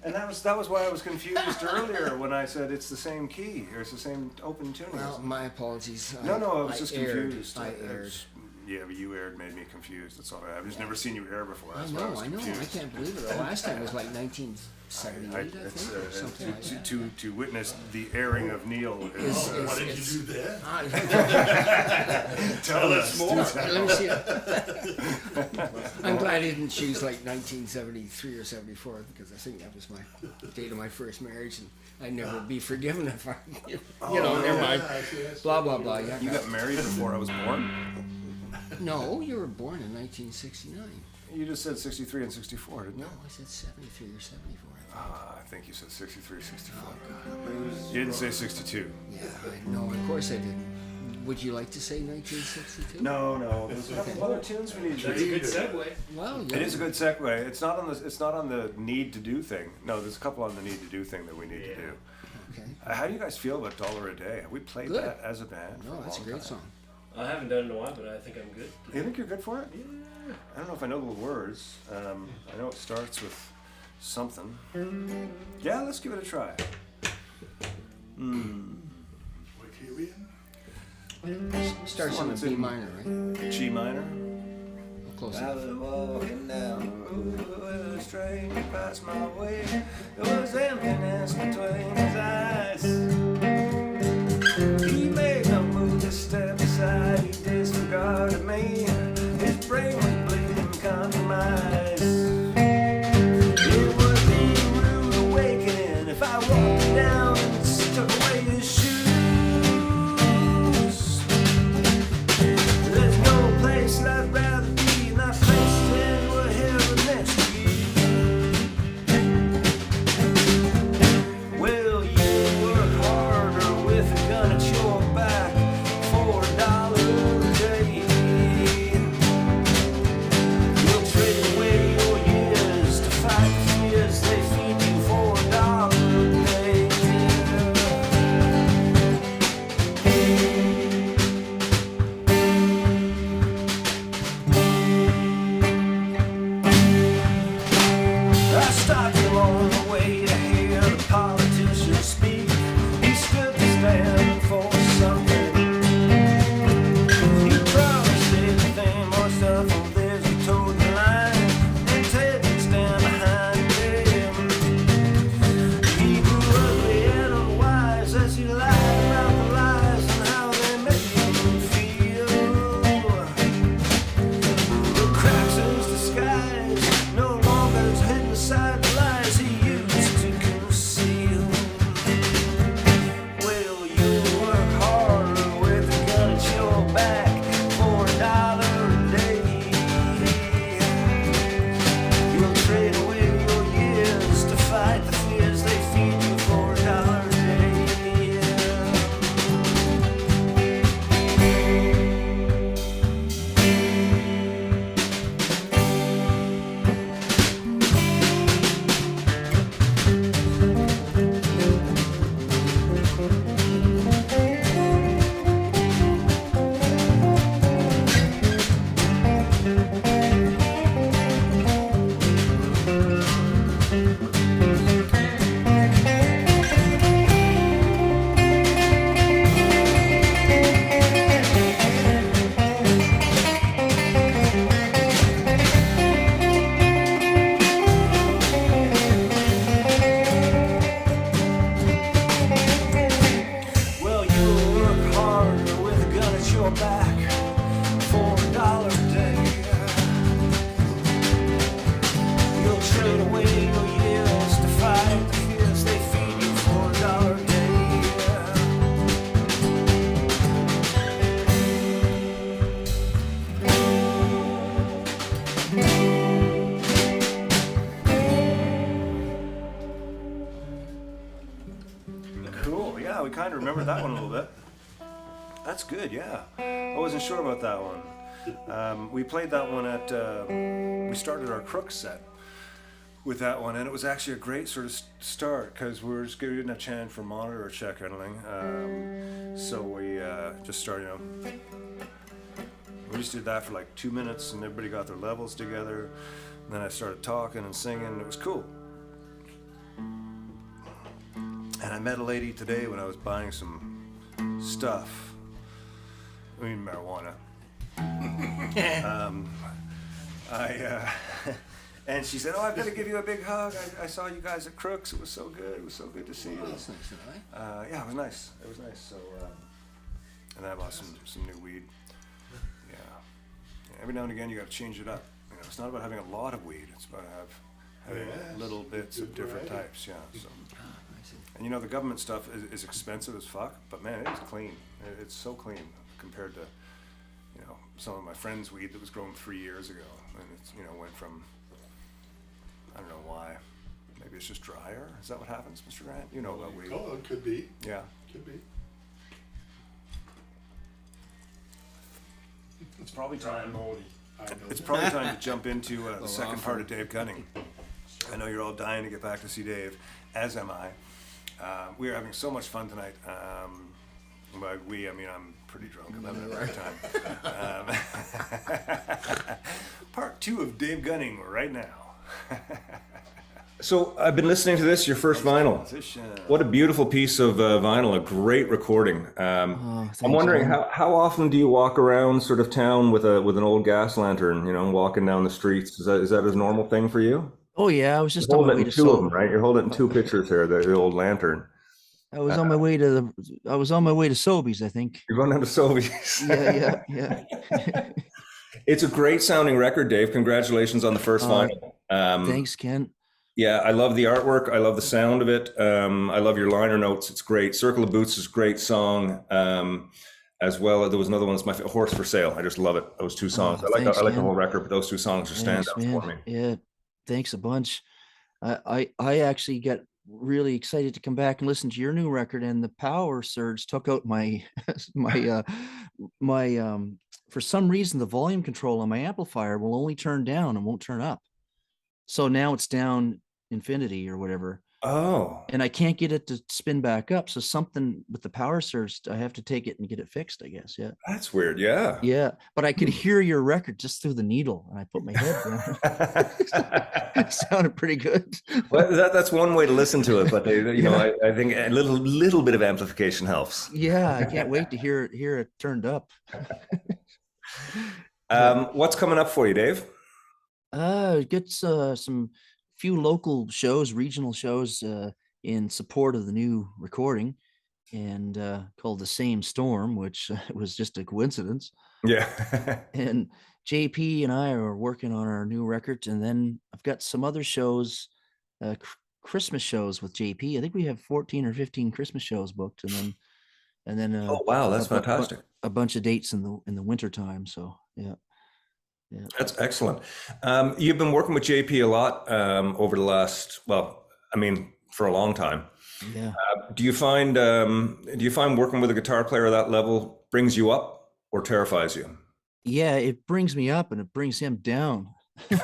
And that was why I was confused earlier when I said it's the same key or it's the same open tuning. Well, my apologies. No, I was just erred. confused. I erred. you aired made me confused. That's all I have. I've just never seen you air before. I That's why know, was I know. I confused. can't believe it. The last time was like 1978, I think, or something like that. To witness the airing of Neil is. Why did you do that? Tell us more. Let me see it. I'm glad I didn't choose like 1973 or 74 because I think that was my date of my first marriage, and I'd never be forgiven if I, never mind. Yes. Blah blah blah. Yeah. You got married before I was born? No, you were born in 1969. You just said 63 and 64, didn't you? No, I said 73 or 74. I think you said 63, 64. You didn't say 62. Yeah, no, of course I didn't. Would you like to say 1962? No. There's a couple other tunes we need to That's a good segue. Well, yeah. It is a good segue. It's not on the need to do thing. No, there's a couple on the need to do thing that we need to do. Okay. How do you guys feel about $1 a Day? Have we played Good. that as a band? No, for that's a long great time? song. I haven't done it in a while, but I think I'm good. You think you're good for it? Yeah. I don't know if I know the words. I know it starts with something. Yeah, let's give it a try. Wicarian? Starts in a B minor, right? G minor. Close I enough. was walking down the road with a stranger passed my way. There was emptiness between his eyes. He made no move to step aside. He disregarded me. His brain was bleeding compromise. It would be a rude awakening if I walked down and took away his shoes. There's no place that I'd rather be. Well, you work harder with a gun at your back for $1 a day. You'll trade away your years to fight the fears they feed you for $1 a day. I stopped along the way to hear the politician speak. He stood to stand for something. He promised everything, more stuff on this he told the line. And Ted would stand behind him. He grew ugly and unwise as he lied about the lies and how they made him feel. The cracks in his disguise no longer hidden beside the lies he used to conceal. Well, you work harder with a gun at your back for $1 a day. You'll trade away your years to fight the fears they feed you for $1 a day. Well, you'll work harder with a gun at your back for $1 a day. You'll trade away your years to fight the fears they feed you for $1 a day. Cool, yeah, we kind of remember that one a little bit. That's good, yeah. I wasn't sure about that one. We played that one at, we started our Crook set with that one, and it was actually a great sort of start because we didn't have chance for monitor or check or anything. So we just started, we just did that for like 2 minutes, and everybody got their levels together. And then I started talking and singing, and it was cool. And I met a lady today when I was buying some stuff. I mean, marijuana. And she said, "Oh, I've got to give you a big hug. I saw you guys at Crooks. It was so good. It was so good to see you." That's nice, right? Yeah, it was nice. It was nice. So, and I bought some new weed. Yeah. Every now and again, you got to change it up. You know, it's not about having a lot of weed. It's about having little bits of different types. Yeah. So. And you know, the government stuff is expensive as fuck, but man, it is clean. It's so clean compared to, you know, some of my friends' weed that was grown 3 years ago, and it's, you know, went from, I don't know why. Maybe it's just drier. Is that what happens, Mr. Grant? You know about weed. Oh, it could be. Yeah. Could be. It's probably time. I know It's that. probably time to jump into the second part of Dave Gunning. I know you're all dying to get back to see Dave, as am I. We are having so much fun tonight. By we, I mean I'm pretty drunk. I'm having a great time. Part 2 of Dave Gunning right now. So I've been listening to this, your first vinyl. What a beautiful piece of vinyl, a great recording. I'm wondering how often do you walk around sort of town with an old gas lantern, you know, walking down the streets? Is that a normal thing for you? Oh yeah, I was just You're on my holding way it to in two of them, right? You're holding it in 2 pictures here, the old lantern. I was on my way to Sobeys, I think. You're going down to Soviets. Yeah. It's a great sounding record, Dave. Congratulations on the first vinyl. Thanks, Ken. Yeah, I love the artwork. I love the sound of it. I love your liner notes. It's great. Circle of Boots is a great song. As well, there was another one. It's my Horse for Sale. I just love it. Those 2 songs. I like the whole record, but those 2 songs are standouts for me. Yeah, thanks a bunch. I actually got really excited to come back and listen to your new record, and the power surge took out my for some reason the volume control on my amplifier will only turn down and won't turn up. So now it's down infinity or whatever. Oh. And I can't get it to spin back up. So something with the power surge, I have to take it and get it fixed, I guess. Yeah. That's weird. Yeah. Yeah. But I could hear your record just through the needle, and I put my head down. It sounded pretty good. Well, that's one way to listen to it, but I think a little bit of amplification helps. Yeah, I can't wait to hear it turned up. What's coming up for you, Dave? Get some few local shows, regional shows, in support of the new recording, and called The Same Storm, which was just a coincidence. Yeah. And JP and I are working on our new record, and then I've got some other shows, Christmas shows with JP. I think we have 14 or 15 Christmas shows booked, and then oh wow, that's fantastic. A bunch of dates in the winter time. So yeah. That's excellent. You've been working with JP a lot over the last, for a long time. Yeah. Do you find working with a guitar player at that level brings you up or terrifies you? Yeah, it brings me up and it brings him down. But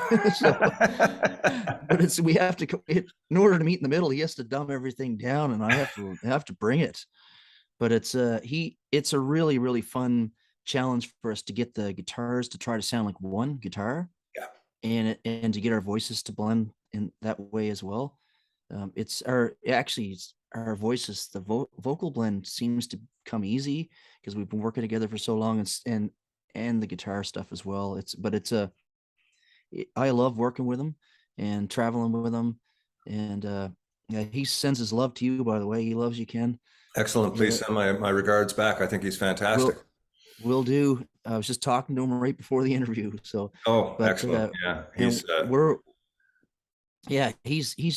we have to in order to meet in the middle, he has to dumb everything down, and I have to bring it. But it's a really, really fun challenge for us to get the guitars to try to sound like one guitar. Yeah. And to get our voices to blend in that way as well. It's our voices, the vocal blend seems to come easy because we've been working together for so long, and the guitar stuff as well. I love working with him and traveling with him, and he sends his love to you, by the way. He loves you, Ken. Excellent. Please send my regards back. I think he's fantastic. Will do. I was just talking to him right before the interview. So excellent. He's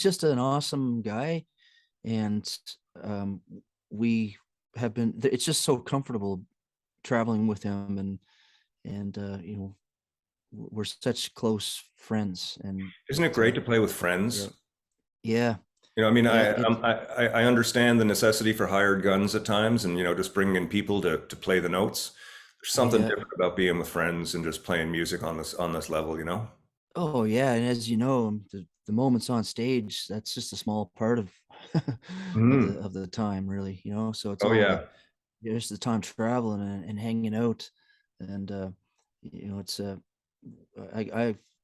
just an awesome guy, and we have been. It's just so comfortable traveling with him, and we're such close friends. And isn't it great to play with friends? Yeah. I understand the necessity for hired guns at times, and just bringing in people to play the notes. There's something different about being with friends and just playing music on this level, Oh yeah, and as you know, the moments on stage, that's just a small part of of the time, really. So it's there's the time traveling and hanging out, and it's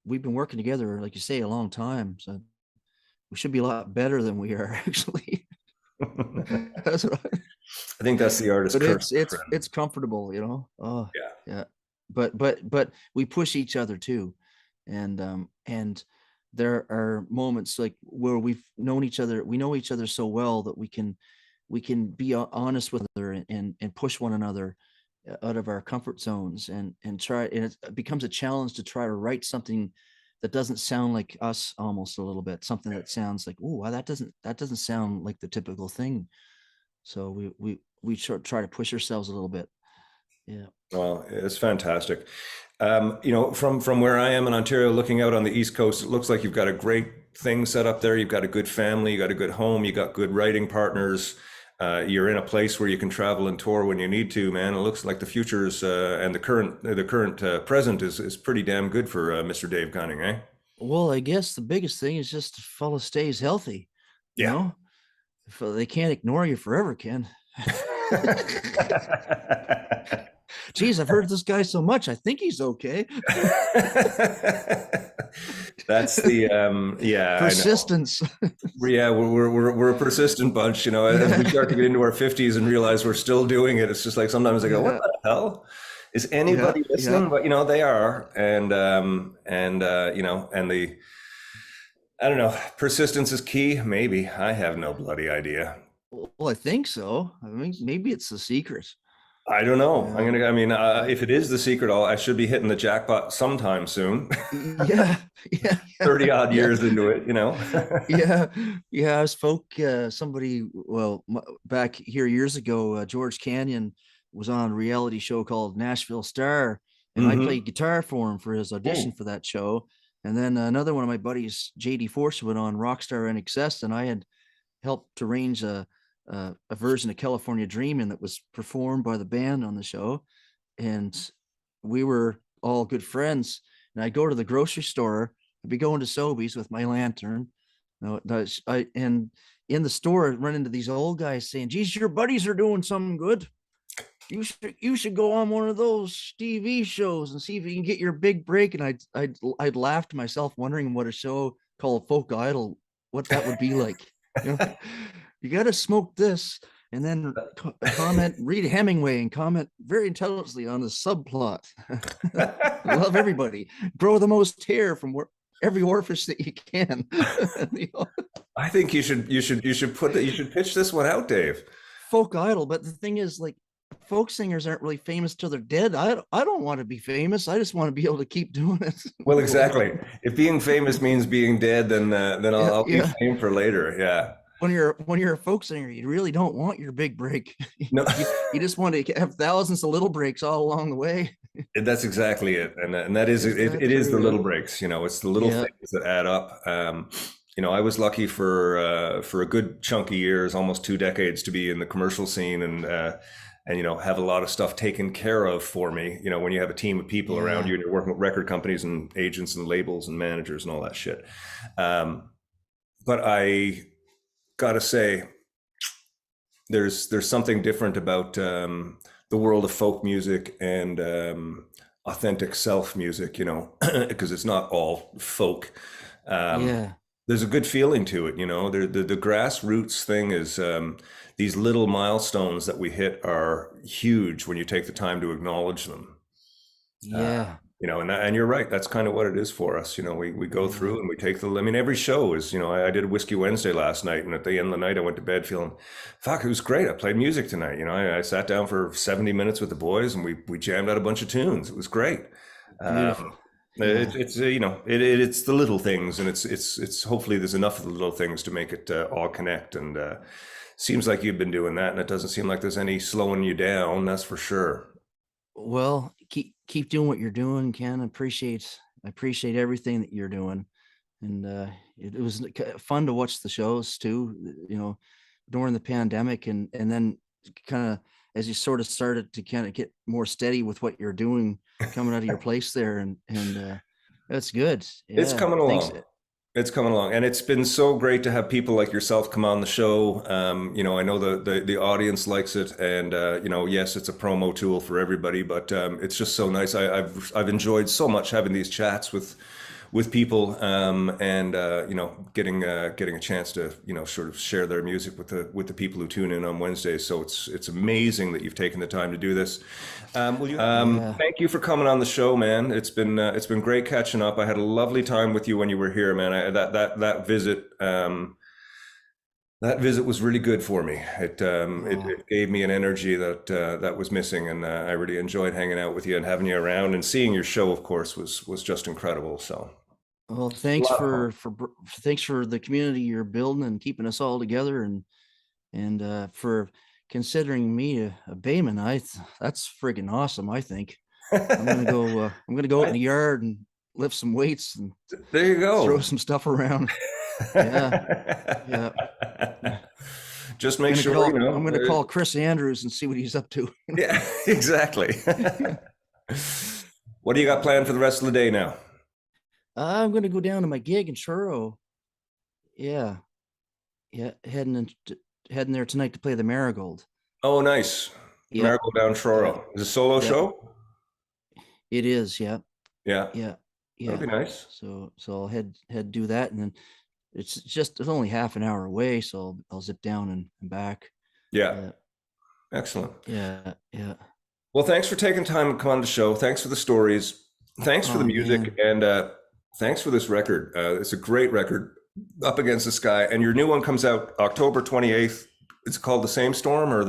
we've been working together, like you say, a long time, so we should be a lot better than we are actually. That's what I think that's the artist. But it's comfortable, Oh yeah. but we push each other too. And there are moments like where we've known each other, we know each other so well that we can be honest with her and push one another out of our comfort zones and try, and it becomes a challenge to try to write something that doesn't sound like us, almost a little bit, something that sounds like, oh, that doesn't sound like the typical thing. So we try to push ourselves a little bit. Yeah. Well, it's fantastic. From where I am in Ontario, looking out on the East Coast, it looks like you've got a great thing set up there. You've got a good family, you got a good home, you got good writing partners. You're in a place where you can travel and tour when you need to, man. It looks like the future's and the current present is pretty damn good for Mr. Dave Gunning, eh? Well, I guess the biggest thing is just the fellow stays healthy. You know, if they can't ignore you forever, Ken. Geez, I've heard this guy so much. I think he's okay. That's the persistence. Yeah, we're a persistent bunch, you know. As we start to get into our 50s and realize we're still doing it, it's just like sometimes I go, what the hell? Is anybody listening? But you know, they are. And you know, and the I don't know, persistence is key, maybe. I have no bloody idea. Well, I think so. I mean, maybe it's the secret. I don't know. If it is the secret, I should be hitting the jackpot sometime soon. Yeah. 30 odd years into it, you know. I spoke somebody, back here years ago, George Canyon was on a reality show called Nashville Star, and I played guitar for him for his audition for that show. And then another one of my buddies, JD Force, went on Rockstar NXS, and I had helped arrange a version of California Dreamin' that was performed by the band on the show. And we were all good friends. And I'd go to the grocery store, I'd be going to Sobeys with my lantern. And in the store, I'd run into these old guys saying, geez, your buddies are doing something good. You should go on one of those TV shows and see if you can get your big break. And I'd laugh to myself, wondering what a show called Folk Idol, what that would be like. You know? You got to smoke this and then read Hemingway and comment very intelligently on the subplot. Love everybody. Grow the most hair from every orifice that you can. You know? I think you should pitch this one out, Dave. Folk Idol, but the thing is, like, folk singers aren't really famous till they're dead. I don't want to be famous. I just want to be able to keep doing it. Well, exactly. If being famous means being dead, then I'll be fame for later. Yeah. When you're a folk singer, you really don't want your big break. No, you just want to have thousands of little breaks all along the way. That's exactly it, and that is it is the little breaks. You know, it's the little things that add up. You know, I was lucky for a good chunk of years, almost 2 decades, to be in the commercial scene and you know, have a lot of stuff taken care of for me. You know, when you have a team of people around you and you're working with record companies and agents and labels and managers and all that shit. But I gotta say, there's something different about the world of folk music and authentic self music, you know, because it's not all folk. There's a good feeling to it, you know. The grassroots thing is these little milestones that we hit are huge when you take the time to acknowledge them. You know, and you're right. That's kind of what it is for us. You know, we go through and we take every show is, you know, I did a Whiskey Wednesday last night, and at the end of the night, I went to bed feeling, fuck, it was great. I played music tonight. You know, I sat down for 70 minutes with the boys and we jammed out a bunch of tunes. It was great. It's you know, it's the little things, and it's hopefully there's enough of the little things to make it all connect. And seems like you've been doing that, and it doesn't seem like there's any slowing you down. That's for sure. Well, keep doing what you're doing, Ken. I appreciate everything that you're doing, and it was fun to watch the shows too. You know, during the pandemic, and then kind of as you sort of started to kind of get more steady with what you're doing, coming out of your place there, and that's good. Yeah, it's coming along. It's coming along, and it's been so great to have people like yourself come on the show. You know, I know the audience likes it, and you know, yes, it's a promo tool for everybody, but it's just so nice. I've enjoyed so much having these chats with with people, and getting a chance to sort of share their music with the people who tune in on Wednesdays. So it's amazing that you've taken the time to do this. Thank you for coming on the show, man. It's been great catching up. I had a lovely time with you when you were here, man. That visit. That visit was really good for me. It gave me an energy that was missing, and I really enjoyed hanging out with you and having you around, and seeing your show, of course, was just incredible. So, well, thanks for the community you're building and keeping us all together, and for considering me a bayman. That's friggin' awesome. I think I'm gonna go out in the yard and lift some weights and there you go. Throw some stuff around. Yeah. Just make sure I'm going to call Chris Andrews and see what he's up to. Yeah, exactly. What do you got planned for the rest of the day now? I'm going to go down to my gig in Truro. Yeah, heading there tonight to play the Marigold. Oh, nice. Yeah. Marigold down Truro. Is it a solo show? It is. Yeah. That'd be nice. So I'll head do that, and then it's only half an hour away, so I'll zip down and back. Yeah. Excellent. Yeah. Well, thanks for taking time to come on the show. Thanks for the stories. Thanks for the music, and thanks for this record. It's a great record, Up Against the Sky, and your new one comes out October 28th. It's called The Same Storm, or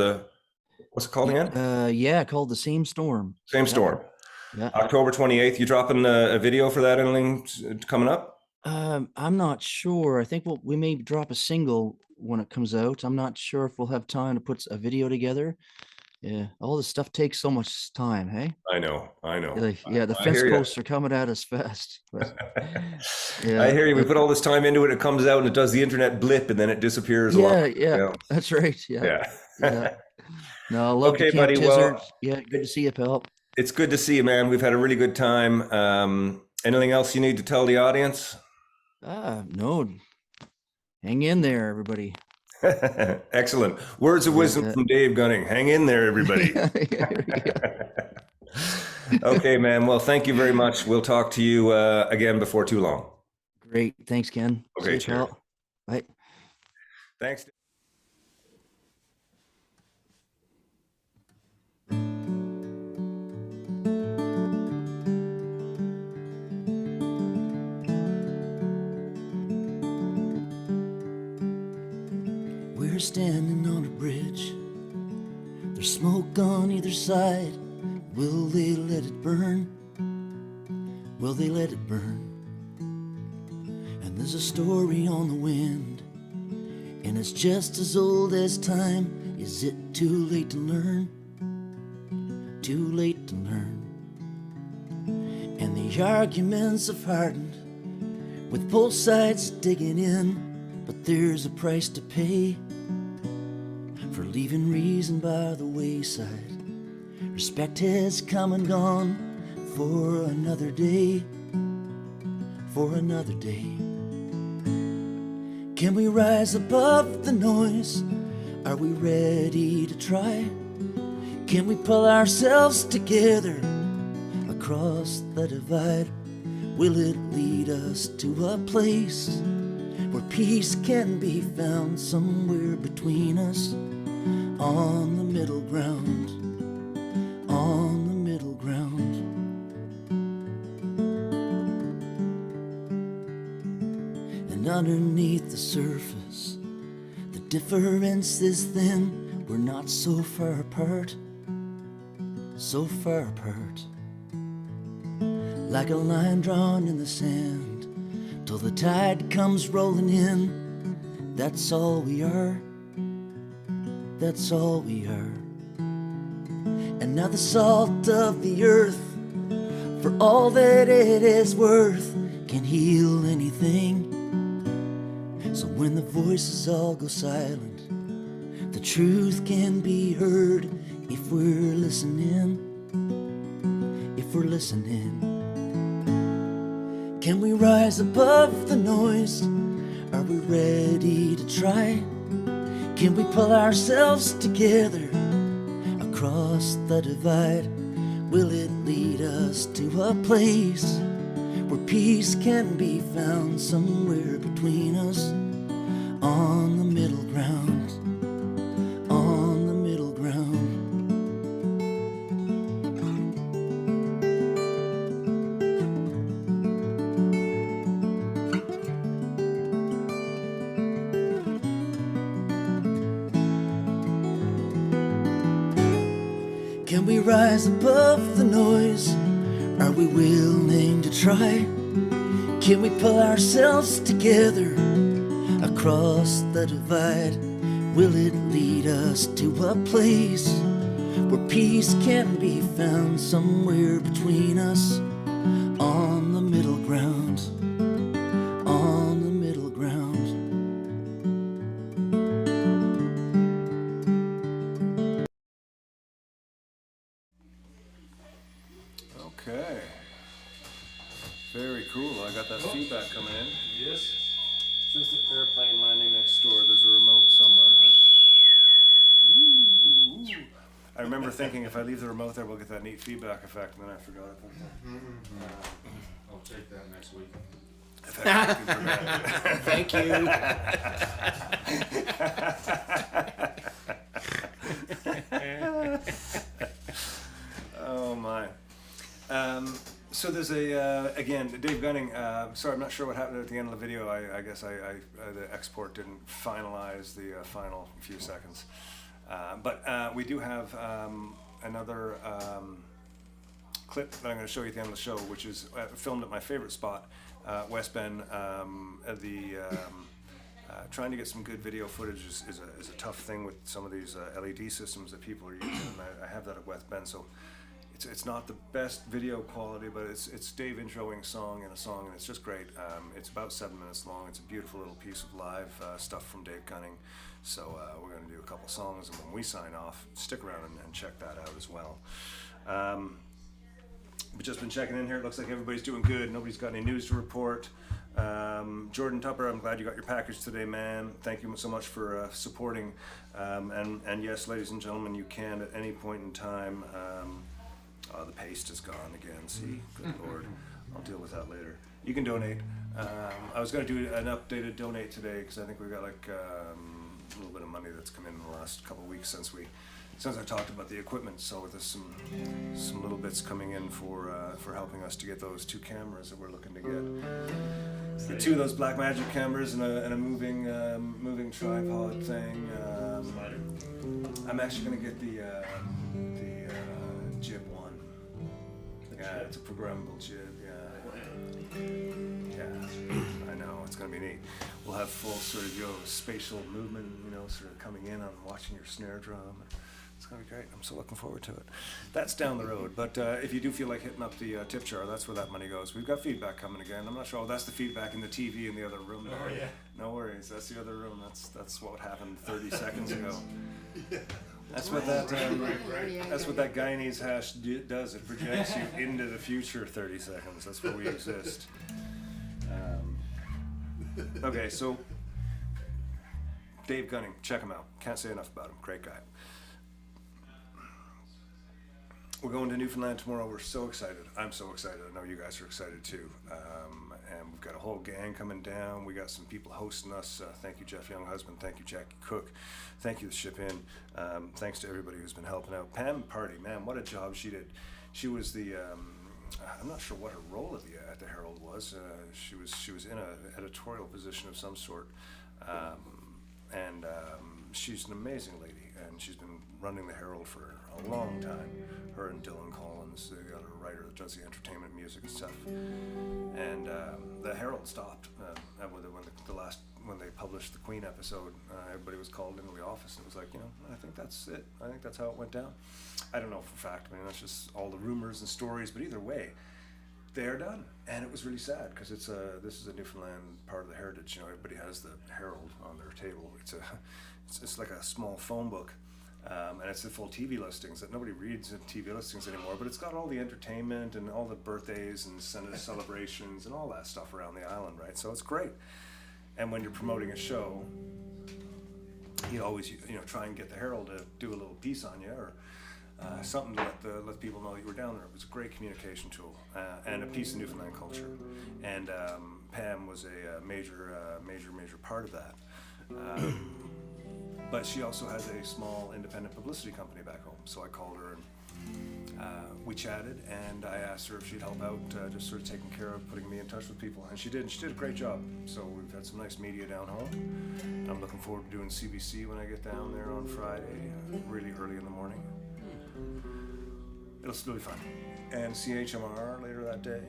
what's it called again? Yeah, called The Same Storm. Same Storm. Yeah. October 28th. You dropping a video for that? Anything coming up? I'm not sure. I think we may drop a single when it comes out. I'm not sure if we'll have time to put a video together. Yeah, all this stuff takes so much time, hey? I know. The fence posts are coming at us fast. But, yeah, I hear you. We put all this time into it. It comes out and it does the internet blip, and then it disappears. Yeah. That's right. Yeah. No, I love okay, the buddy. Tizzard. Well, yeah, good to see you, pal. It's good to see you, man. We've had a really good time. Anything else you need to tell the audience? No. Hang in there, everybody. Excellent. Words of wisdom from Dave Gunning. Hang in there, everybody. Okay, man. Well, thank you very much. We'll talk to you again before too long. Great. Thanks, Ken. Okay, cheers. Bye. Thanks. We're standing on a bridge. There's smoke on either side. Will they let it burn? Will they let it burn? And there's a story on the wind, and it's just as old as time. Is it too late to learn? Too late to learn. And the arguments have hardened, with both sides digging in, but there's a price to pay for leaving reason by the wayside. Respect has come and gone for another day, for another day. Can we rise above the noise? Are we ready to try? Can we pull ourselves together across the divide? Will it lead us to a place where peace can be found somewhere between us? On the middle ground, on the middle ground. And underneath the surface, the difference is thin. We're not so far apart, so far apart. Like a line drawn in the sand, till the tide comes rolling in. That's all we are. That's all we are. And now the salt of the earth, for all that it is worth, can heal anything. So when the voices all go silent, the truth can be heard if we're listening. If we're listening. Can we rise above the noise? Are we ready to try? Can we pull ourselves together across the divide? Will it lead us to a place where peace can be found somewhere between us, on the middle ground, on the middle ground. Can we rise above the noise? Are we willing to try? Can we pull ourselves together across the divide? Will it lead us to a place where peace can be found somewhere between us, on the middle ground, on the middle ground? Okay. Very cool. I got that feedback coming in. Yes. It's just an airplane landing next door. There's a remote somewhere. Ooh. I remember thinking if I leave the remote there, we'll get that neat feedback effect, and then I forgot it. I'll take that next week. Thank you. Oh my. So there's again, Dave Gunning, sorry, I'm not sure what happened at the end of the video. I guess the export didn't finalize the final few seconds. But we do have another clip that I'm going to show you at the end of the show, which is filmed at my favorite spot, West Bend. Trying to get some good video footage is a tough thing with some of these LED systems that people are using. And I have that at West Bend, so it's not the best video quality, but it's Dave introing song, and it's just great. It's about 7 minutes long. It's a beautiful little piece of live stuff from Dave Gunning. So we're going to do a couple songs, and when we sign off, stick around and check that out as well. But just been checking in here. It looks like everybody's doing good. Nobody's got any news to report. Jordan Tupper, I'm glad you got your package today, man. Thank you so much for supporting. And yes, ladies and gentlemen, you can at any point in time. The paste is gone again. See, good lord. I'll deal with that later. You can donate. I was going to do an updated donate today because I think we got like a little bit of money that's come in the last couple of weeks since I talked about the equipment. So there's some little bits coming in for helping us to get those 2 cameras that we're looking to get. The 2 of those Blackmagic cameras and a moving tripod thing. I'm actually going to get the jib one. Yeah, it's a programmable jib. Yeah, I know, it's gonna be neat. We'll have full sort of spatial movement, sort of coming in on watching your snare drum. It's gonna be great. I'm so looking forward to it. That's down the road, but if you do feel like hitting up the tip jar, that's where that money goes. We've got feedback coming again. I'm not sure. Oh, that's the feedback in the TV in the other room there. Oh yeah. No worries. That's the other room. That's what happened 30 seconds ago. That's what that that's what that Guyanese hash does. It projects you into the future 30 seconds. That's where we exist. Okay, so Dave Gunning, check him out. Can't say enough about him. Great guy. We're going to Newfoundland tomorrow. We're so excited. I'm so excited. I know you guys are excited too. And we've got a whole gang coming down. We got some people hosting us. Thank you, Jeff Younghusband. Thank you, Jackie Cook. Thank you, the Ship In. Thanks to everybody who's been helping out. Pam Party, man, what a job she did. She was the, I'm not sure what her role at the Herald was. She was in an editorial position of some sort. And she's an amazing lady. And she's been running the Herald for a long time. Her and Dylan Collins, they got a writer that does the entertainment music and stuff. And the Herald stopped when they published the Queen episode. Everybody was called into the office and it was like, I think that's it. I think that's how it went down. I don't know for a fact. I mean, that's just all the rumors and stories. But either way, they're done. And it was really sad because this is a Newfoundland part of the heritage. Everybody has the Herald on their table. It's like a small phone book. And it's the full TV listings that nobody reads in TV listings anymore, but it's got all the entertainment and all the birthdays and Senate celebrations and all that stuff around the island, right? So it's great. And when you're promoting a show, you always try and get the Herald to do a little piece on you, or something to let people know that you were down there. It was a great communication tool and a piece of Newfoundland culture. And Pam was a major part of that. But she also has a small independent publicity company back home. So I called her and we chatted, and I asked her if she'd help out, just sort of taking care of putting me in touch with people. And she did. And she did a great job. So we've had some nice media down home. I'm looking forward to doing CBC when I get down there on Friday, really early in the morning. It'll still be fun. And CHMR later that day.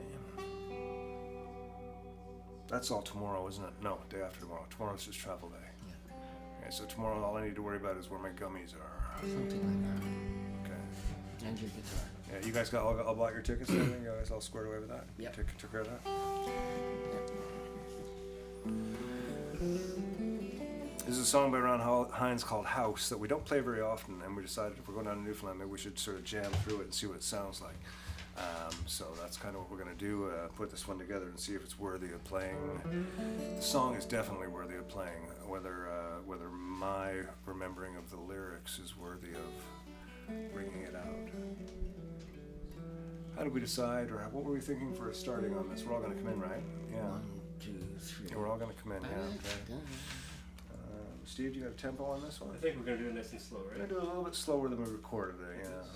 That's all tomorrow, isn't it? No, day after tomorrow. Tomorrow's just travel day. Yeah. Okay, so tomorrow all I need to worry about is where my gummies are. Something like that. Okay. And your guitar. Yeah, you guys got all bought your tickets and everything? You guys all squared away with that? Yep. Took care of that? There's a song by Ron Hines called House that we don't play very often, and we decided if we're going down to Newfoundland, maybe we should sort of jam through it and see what it sounds like. So that's kind of what we're going to do, put this one together and see if it's worthy of playing. The song is definitely worthy of playing, whether my remembering of the lyrics is worthy of bringing it out. How did we decide, or what were we thinking for starting on this? We're all going to come in, right? Yeah. 1, 2, 3. Yeah, we're all going to come in, yeah, okay. Steve, do you have a tempo on this one? I think we're going to do it nice and slow, We're right? going to do it a little bit slower than we recorded it, yeah.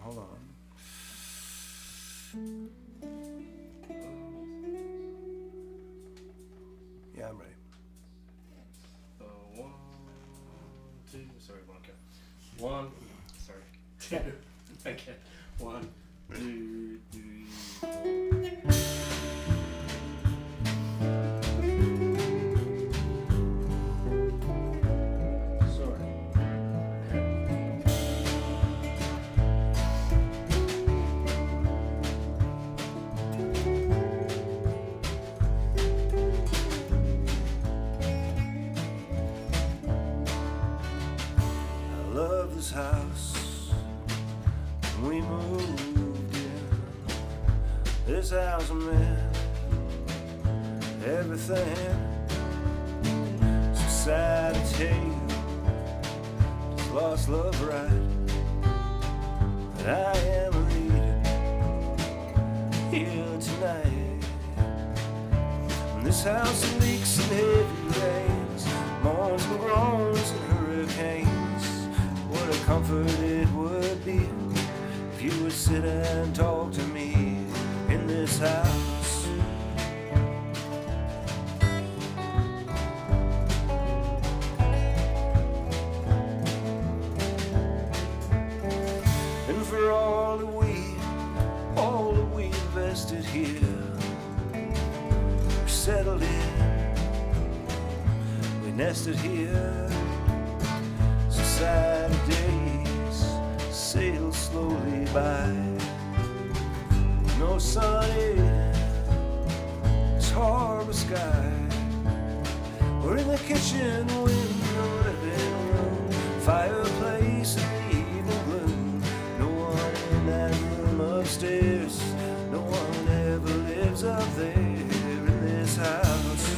Hold on. Yeah, I'm ready. 1, 2, sorry, 1, okay. 1, sorry, 2, okay. 1, 2, 3, 4. House we moved in. This house meant everything. So sad to tell you, just lost love right. But I am leaving here tonight. And this house leaks in heavy rains, moans and groans and hurricanes. What a comfort it would be if you would sit and talk to me in this house. And for all that we invested here, we're settled in, we nested here. Saturdays sail slowly by. No sunny, it's harbor sky. We're in the kitchen, we're in the living room, fireplace and the evening gloom. No one in that room upstairs, no one ever lives up there in this house.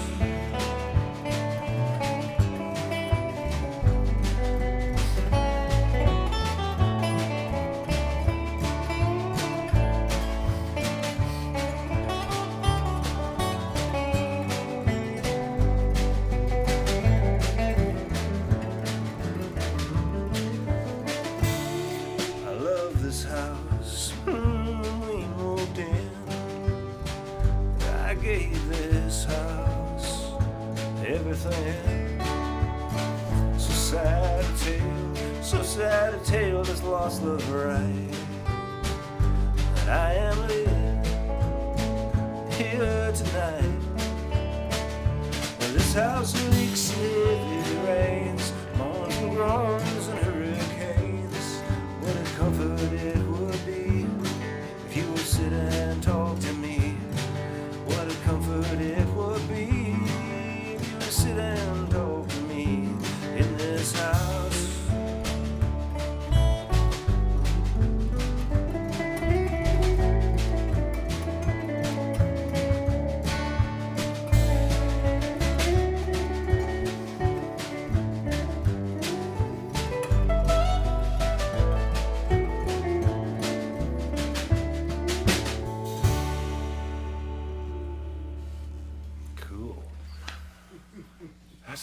Lost love right. But I am living here tonight. Now this house leaks in heavy rains, moans and groans and hurricanes. What a comfort it would be if you would sit and talk to me. What a comfort it would be if you would sit and talk to me in this house.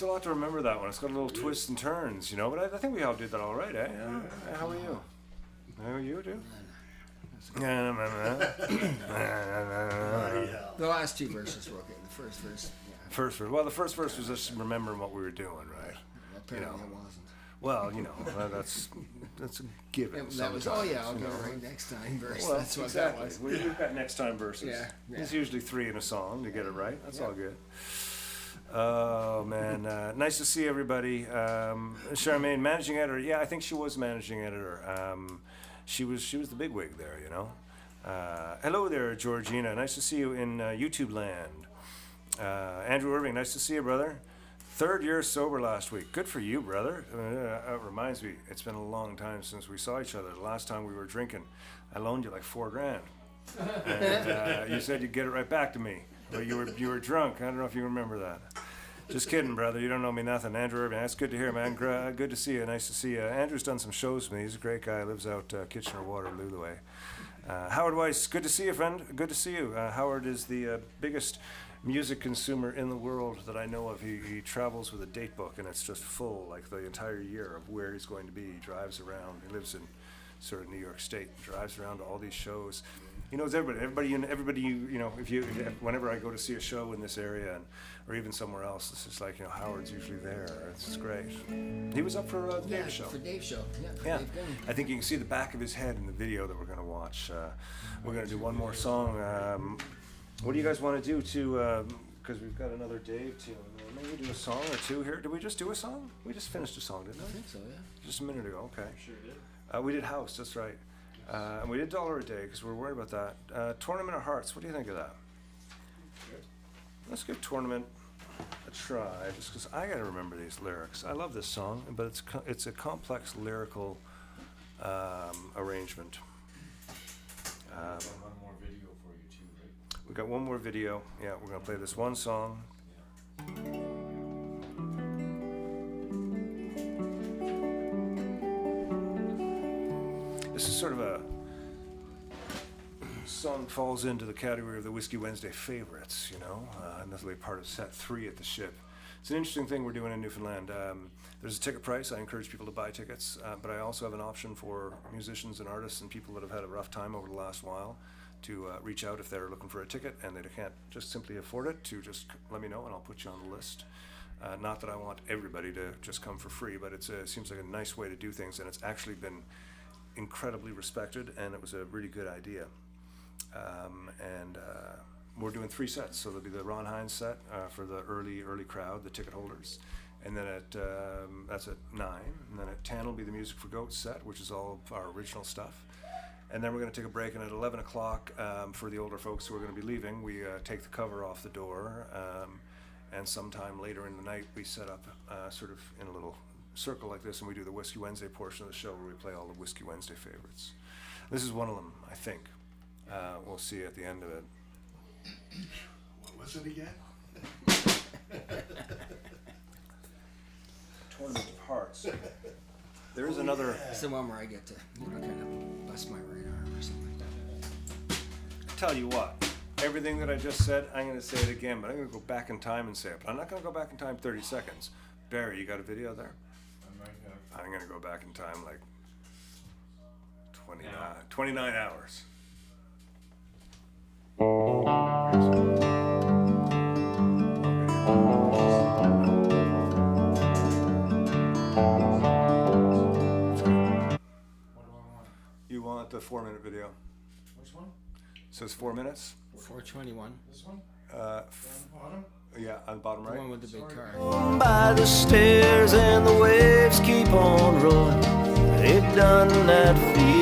It's a lot to remember that one. It's got a little twists and turns, you know. But I think we all did that all right, eh? How are you? How are you, dude? The last two verses were okay. The first verse, yeah. First verse. Well, the first verse was just remembering what we were doing, right? Apparently it wasn't. Well, you know, that's a given. That was, sometimes, I'll go right next time verse. Well, That's what exactly. that was. We've got next time verses. Yeah. It's usually 3 in a song to get it right. That's all good. Oh man, nice to see everybody. Charmaine, managing editor. Yeah, I think she was managing editor. She was the bigwig there, you know. Hello there, Georgina. Nice to see you in YouTube land. Andrew Irving, nice to see you, brother. 3rd year sober last week. Good for you, brother. It reminds me, it's been a long time since we saw each other. The last time we were drinking, I loaned you like $4,000, and you said you'd get it right back to me. But you were drunk. I don't know if you remember that. Just kidding, brother. You don't know me nothing. Andrew Irving, that's good to hear, man. Good to see you. Nice to see you. Andrew's done some shows with me. He's a great guy. Lives out Kitchener-Waterloo the way. Howard Weiss, good to see you, friend. Good to see you. Howard is the biggest music consumer in the world that I know of. He travels with a date book, and it's just full, like the entire year of where he's going to be. He drives around. He lives in sort of New York State. Drives around to all these shows. He knows everybody. You know, whenever I go to see a show in this area, or even somewhere else, it's just like, you know, Howard's usually there. It's great. He was up for Dave's show. For Dave's show. Yeah. Dave Gunn. I think you can see the back of his head in the video that we're going to watch. We're going to do one more song. What do you guys want to do to? Because we've got another Dave tune. Maybe do a song or two here. Did we just do a song? We just finished a song, didn't we? I think so, yeah. Just a minute ago. Okay. Sure did. We did House. That's right. And we did $1 a day because we're worried about that. Tournament of Hearts. What do you think of that? Good. Let's give Tournament a try, just because I got to remember these lyrics. I love this song, but it's a complex lyrical arrangement. One more video for you too, right? We got one more video. Yeah, we're gonna play this one song. This is sort of a song falls into the category of the Whiskey Wednesday favorites, you know, and this will be part of set 3 at the ship. It's an interesting thing we're doing in Newfoundland. There's a ticket price. I encourage people to buy tickets, but I also have an option for musicians and artists and people that have had a rough time over the last while to reach out if they're looking for a ticket and they can't just simply afford it, to just let me know and I'll put you on the list. Not that I want everybody to just come for free, but it seems like a nice way to do things, and it's actually been incredibly respected, and it was a really good idea. We're doing 3 sets, so there'll be the Ron Hines set for the early crowd, the ticket holders, and then that's at 9, and then at 10 will be the Music for Goats set, which is all of our original stuff, and then we're going to take a break, and at 11 o'clock for the older folks who are going to be leaving, we take the cover off the door, and sometime later in the night we set up sort of in a little circle like this, and we do the Whiskey Wednesday portion of the show where we play all the Whiskey Wednesday favorites. This is one of them, I think. We'll see at the end of it. What was it again? Tournament of Hearts. There is another. It's the one where I get to, kind of bust my right arm or something like that. Tell you what, everything that I just said, I'm going to say it again, but I'm going to go back in time and say it. But I'm not going to go back in time 30 seconds. Barry, you got a video there? I might have. I'm going to go back in time like 29 hours. You want the 4-minute video? Which one? It says 4 minutes. 421. This one? Uh, Bottom? yeah, on the bottom The right. one with the big car. By the stairs and the waves keep on rolling. They've done that for years.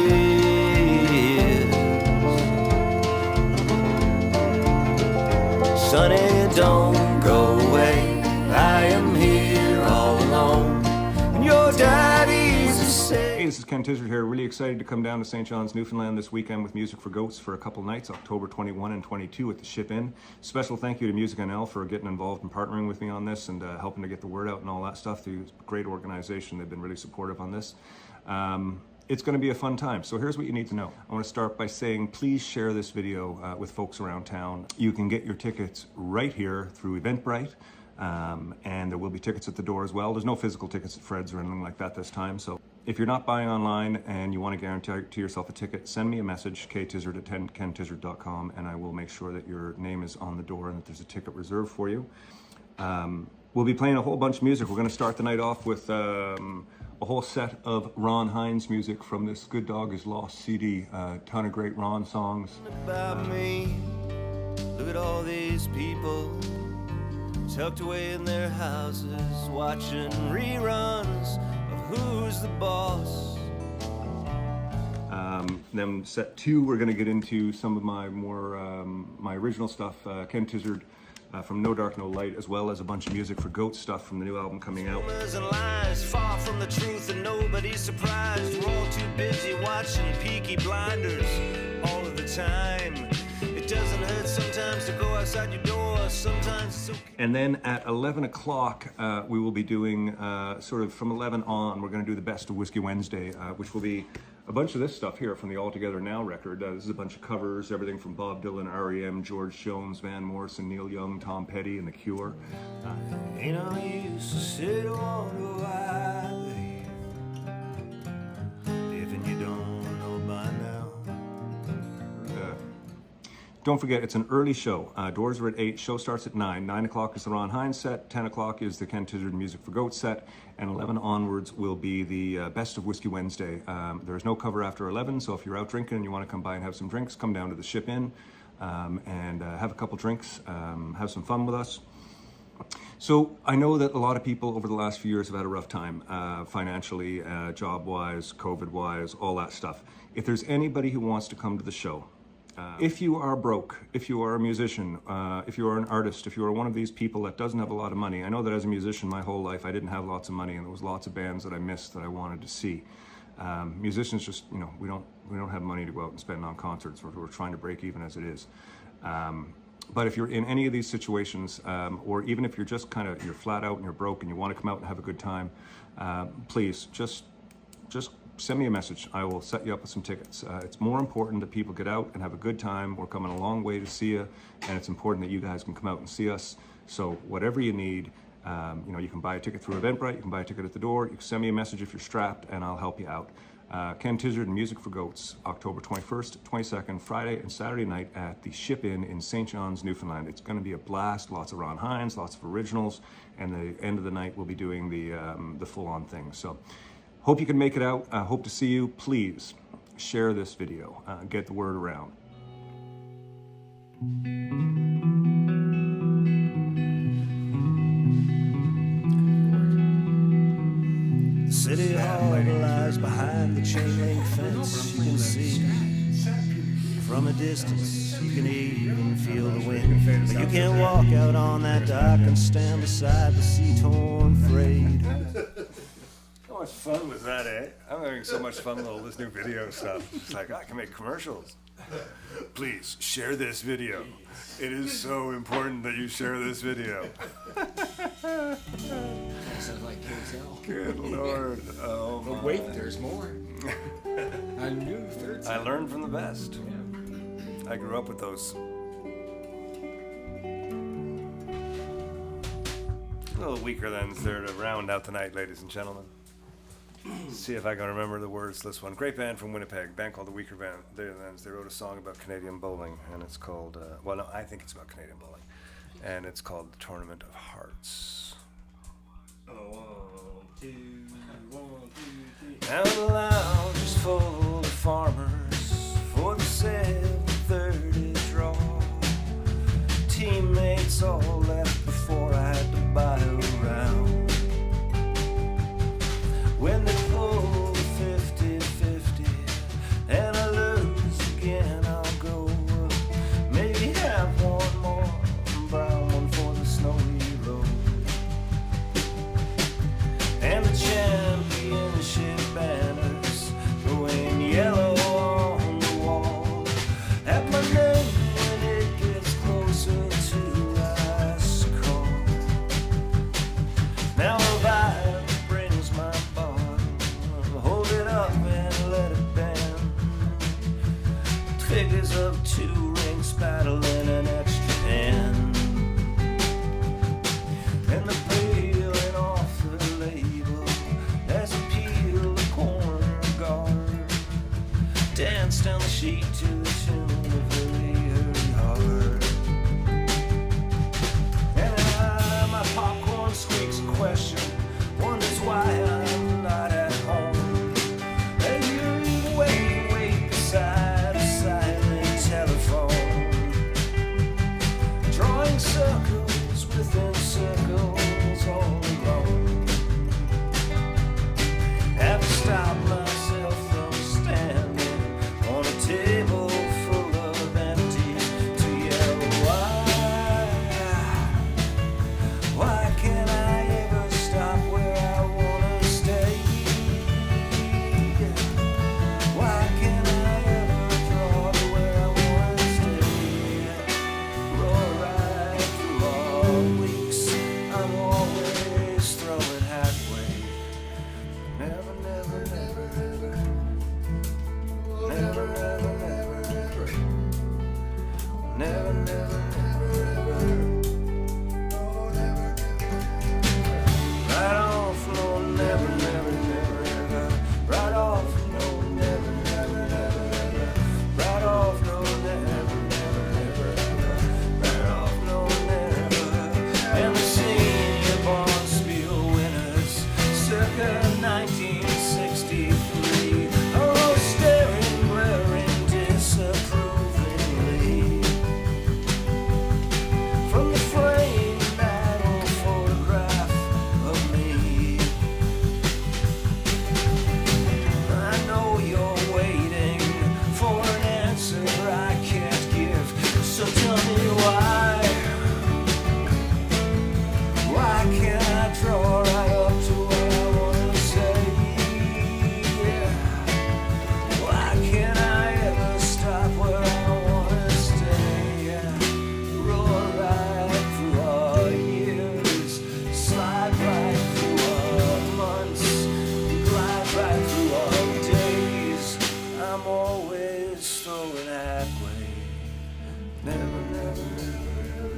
Sonny, don't go away. I am here all alone. And your daddy's the same. Hey, this is Ken Tizzard here. Really excited to come down to St. John's, Newfoundland this weekend with Music for Goats for a couple nights, October 21 and 22 at the Ship Inn. Special thank you to Music NL for getting involved and partnering with me on this and helping to get the word out and all that stuff. They're a great organization. They've been really supportive on this. It's going to be a fun time. So here's what you need to know. I want to start by saying please share this video with folks around town. You can get your tickets right here through Eventbrite. And there will be tickets at the door as well. There's no physical tickets at Fred's or anything like that this time. So if you're not buying online and you want to guarantee yourself a ticket, send me a message, ktizzard@kentizzard.com, and I will make sure that your name is on the door and that there's a ticket reserved for you. We'll be playing a whole bunch of music. We're going to start the night off with a whole set of Ron Hines music from this Good Dog Is Lost CD. A ton of great Ron songs. About me, look at all these people tucked away in their houses, watching reruns of Who's the Boss. Then set 2, we're going to get into some of my more my original stuff. Ken Tizzard from No Dark No Light, as well as a bunch of music for Goat stuff from the new album coming out. Rumors and lies, far from the truth, and nobody's surprised. We're all too busy watching Peaky Blinders all of the time. It doesn't hurt sometimes to go outside your door. Sometimes it's okay. And then at 11 o'clock, we will be doing sort of from 11 on, we're going to do the Best of Whiskey Wednesday, which will be a bunch of this stuff here from the All Together Now record. This is a bunch of covers, everything from Bob Dylan, R.E.M., George Jones, Van Morrison, Neil Young, Tom Petty, and The Cure. Ain't no use to sit on the wire, if you don't know by now. Don't forget, it's an early show. Doors are at 8, show starts at 9. 9 o'clock is the Ron Hines set, 10 o'clock is the Ken Tizzard Music for Goats set, and 11 onwards will be the Best of Whiskey Wednesday. There's no cover after 11, so if you're out drinking and you want to come by and have some drinks, come down to the Ship Inn and have a couple drinks, have some fun with us. So I know that a lot of people over the last few years have had a rough time, financially, job-wise, COVID-wise, all that stuff. If there's anybody who wants to come to the show, if you are broke, if you are a musician, if you are an artist, if you are one of these people that doesn't have a lot of money, I know that as a musician my whole life I didn't have lots of money, and there was lots of bands that I missed that I wanted to see. Musicians just, you know, we don't have money to go out and spend on concerts. We're trying to break even as it is. But if you're in any of these situations, or even if you're just you're flat out and you're broke and you want to come out and have a good time, please just send me a message. I will set you up with some tickets. It's more important that people get out and have a good time. We're coming a long way to see you, and it's important that you guys can come out and see us. So whatever you need, you know, you can buy a ticket through Eventbrite, you can buy a ticket at the door, you can send me a message if you're strapped, and I'll help you out. Ken Tizzard and Music for Goats, October 21st, 22nd, Friday and Saturday night at the Ship Inn in St. John's, Newfoundland. It's going to be a blast, lots of Ron Hines, lots of originals, and the end of the night we'll be doing the full-on thing. So hope you can make it out. Hope to see you. Please share this video. Get the word around. The city hall lies behind the chain link fence. You can see from a distance. You can even feel the wind. But you can't walk out on that dock and stand beside the sea-torn freight. How much fun was that, eh? I'm having so much fun with all this new video stuff. It's like, I can make commercials. Please share this video. It is so important that you share this video. Sounds like KSL. Good Lord. Oh, But wait, there's more. A new third I learned from the best. I grew up with those. A little weaker than there to round out the night, ladies and gentlemen. See if I can remember the words to this one. Great band from Winnipeg, band called the Weaker Band. They wrote a song about Canadian bowling, and it's called, well, no, I think it's about Canadian bowling, and it's called The Tournament of Hearts. Oh, 1, 2, 1, 2, 3. Now the lounge is full of farmers for the 7:30 draw. Teammates all left before I had to buy a round. When they pull 50-50 and I lose again, I'll go maybe have one more brown one for the snowy road. And the championship banners going yellow on the wall. At my name when it gets closer to last call. Now if I brings my bottle, hold it up and let it bend. Figures of 2 rings battle in an extra end. And dance down the sheet to the tune of Hurry, Hurry Hard. And my popcorn squeaks a question, wonders why I'm not at home. And you wait beside a silent telephone, drawing circles within circles all alone. Have to stop myself from standing on a table full of empties to yell, why can't I ever stop where I wanna stay? Why can't I ever draw to where I wanna stay? Roll right through all weeks, I'm always throwing halfway. Never, never, never, ever. Never, ever, never, ever. Never, never, never, ever. Oh, never, never. Right off, no, never, never, never, ever. Right off, no, never, never, never, ever. Right off, no, never, never, never, ever. Right off, no, never. And the senior Bonspiel winners, circa 1963. Oh, staring, glaring disapprovingly from the framed metal photograph of me. I know you're waiting for an answer I can't give, so tell me why. Why can't I draw right up to what I wanna say? Why can't I ever stop where I wanna stay? Roll right through all years, slide right through all months, glide right through all days. I'm always throwing halfway. Never, never, never, ever.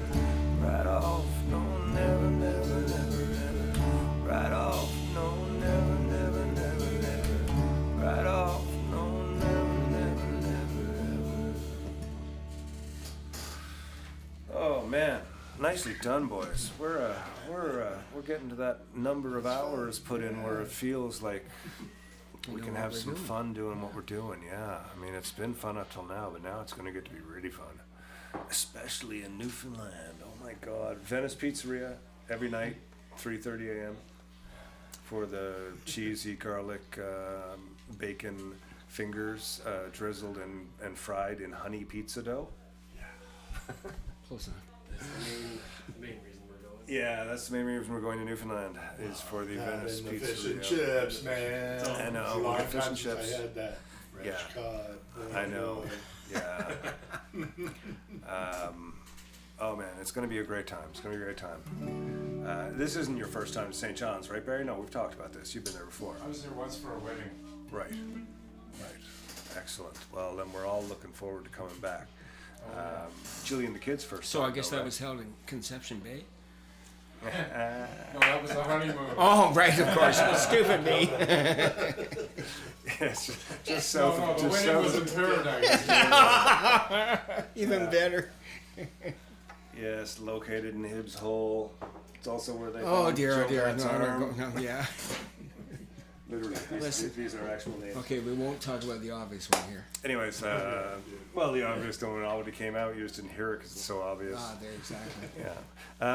Right off, no, never, never, never, ever. Right off, no, never, never, never, never. Right off, no, never, never, never, ever. Oh man, nicely done, boys. We're getting to that number of hours put in where it feels like we can have some fun doing what we're doing. Yeah, I mean it's been fun up till now, but now it's going to get to be really fun, especially in Newfoundland. Oh my God, Venice Pizzeria every night, 3:30 a.m. for the cheesy garlic bacon fingers drizzled and fried in honey pizza dough. Close enough. That's the main reason we're going. Yeah, that's the main reason we're going to Newfoundland is for the Venice And the Pizzeria. fish and chips, man. I know, It's a we long got fish time and since chips. I had that. Fresh Yeah. cod. I know. Yeah. Oh man, it's going to be a great time. It's going to be a great time. This isn't your first time to St. John's, right, Barry? No, we've talked about this. You've been there before. I was there once for a wedding. Right. Right. Excellent. Well, then we're all looking forward to coming back. Julie and the kids first. So I time, guess though, that right? was held in Conception Bay. No, that was the honeymoon. Oh, right, of course. Well, stupid me. Yes, just No, south no, of the just wedding south was of in paradise. Even better. Yes, located in Hibbs Hole. It's also where they Oh found dear, Joe oh dear. Grant's arm. No, yeah. Literally, Listen. these are actual names. Okay, we won't talk about the obvious one here. Anyways, well, the obvious don't already came out. You just didn't hear it because it's so obvious. Ah, there, exactly. Yeah.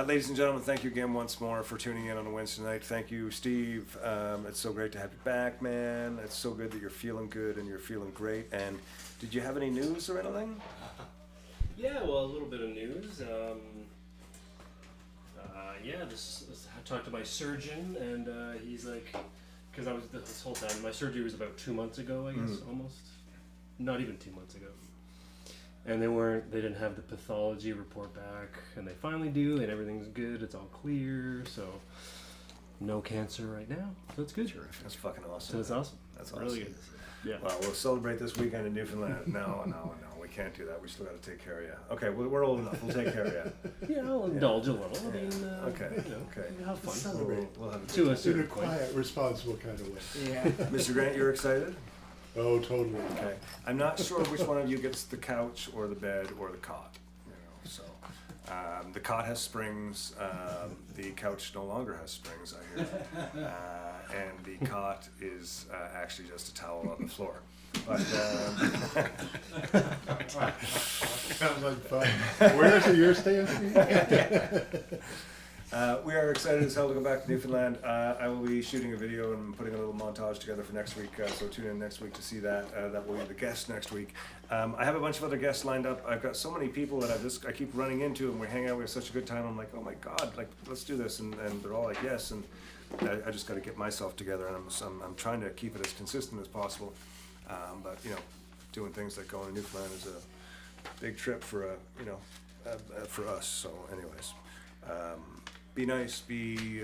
Ladies and gentlemen, thank you again once more for tuning in on a Wednesday night. Thank you, Steve. It's so great to have you back, man. It's so good that you're feeling good and you're feeling great. And did you have any news or anything? Yeah, well, a little bit of news. I talked to my surgeon, and he's like, because I was this whole time, my surgery was about 2 months ago, I guess, almost, not even 2 months ago, and they didn't have the pathology report back, and they finally do, and everything's good, it's all clear, so no cancer right now, so it's good. That's fucking awesome. So it's awesome. That's awesome. Really good. Yeah. Well, we'll celebrate this weekend in Newfoundland. No, we can't do that. We still got to take care of you. Okay, we're old enough. We'll take care of you. Yeah, I'll indulge a little. I mean, Okay, you know, okay. have fun. Celebrate. We'll have a To a In a certain point. quiet, responsible kind of way. Yeah. Mr. Grant, you're excited? Oh, totally. Okay. I'm not sure which one of you gets the couch or the bed or the cot. You know, so the cot has springs. The couch no longer has springs, I hear. And the cot is actually just a towel on the floor. But Sounds like fun. Where is it you're staying? we are excited as hell to go back to Newfoundland. I will be shooting a video and putting a little montage together for next week, so tune in next week to see that. That will be the guest next week. I have a bunch of other guests lined up. I've got so many people that I keep running into, and we hang out. We have such a good time. I'm like, oh my god, like let's do this, and they're all like yes, and I just got to get myself together, and I'm trying to keep it as consistent as possible. But you know, doing things like going to Newfoundland is a big trip for for us. So, anyways. Be nice, be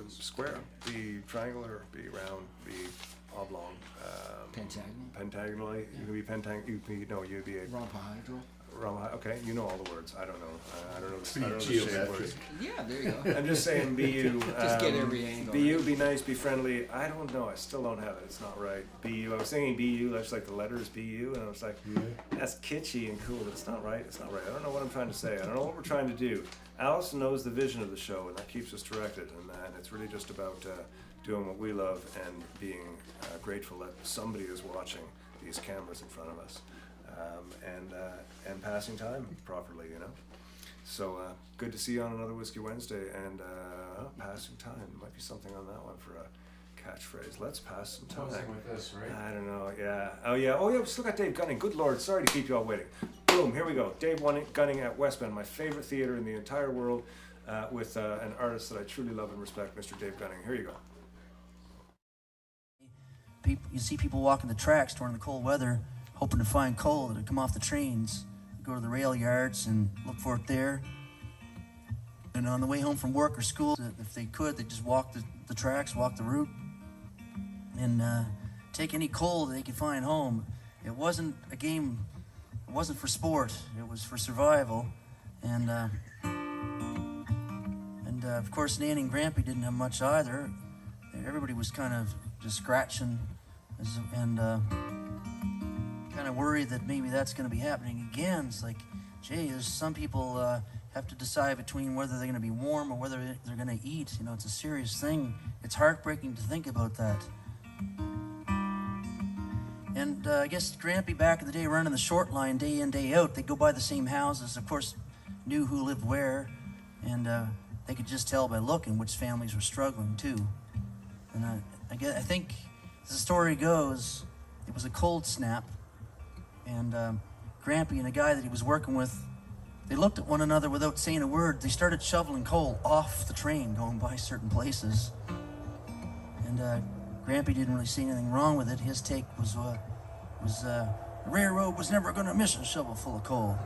square, be triangular, be round, be oblong. Pentagonal. You can be you'd be a Rhombahedral. Okay, you know all the words. I don't know. I don't know the Geometric. shape words. Yeah, there you go. I'm just saying, be you. Just get every angle. Be you, be nice, be friendly. I don't know. I still don't have it. It's not right. Be you. I was thinking be you. That's like the letters be you, and I was like, that's kitschy and cool, but it's not right. It's not right. I don't know what I'm trying to say. I don't know what we're trying to do. Allison knows the vision of the show, and that keeps us directed. And it's really just about doing what we love and being grateful that somebody is watching these cameras in front of us. And passing time properly, you know. So good to see you on another Whiskey Wednesday, and passing time. There might be something on that one for a catchphrase. Let's pass some time. Something like this, right? I don't know. Yeah. Oh yeah. We still got Dave Gunning. Good Lord. Sorry to keep you all waiting. Boom. Here we go. Dave Gunning at West Bend, my favorite theater in the entire world, with an artist that I truly love and respect, Mr. Dave Gunning. Here you go. You see people walking the tracks during the cold weather, hoping to find coal that had come off the trains. They go to the rail yards and look for it there. And on the way home from work or school, if they could, they'd just walk the tracks, walk the route, and take any coal that they could find home. It wasn't a game, it wasn't for sport, it was for survival. And of course, Nanny and Grampy didn't have much either. Everybody was kind of just scratching and kind of worried that maybe that's going to be happening again. It's like, gee, there's some people have to decide between whether they're going to be warm or whether they're going to eat. You know, it's a serious thing. It's heartbreaking to think about that. And I guess Grampy back in the day running the short line day in, day out, they'd go by the same houses, of course, knew who lived where, and they could just tell by looking which families were struggling too. And I think, as the story goes, it was a cold snap, and Grampy and a guy that he was working with, they looked at one another without saying a word. They started shoveling coal off the train going by certain places. And Grampy didn't really see anything wrong with it. His take was the railroad was never going to miss a shovel full of coal.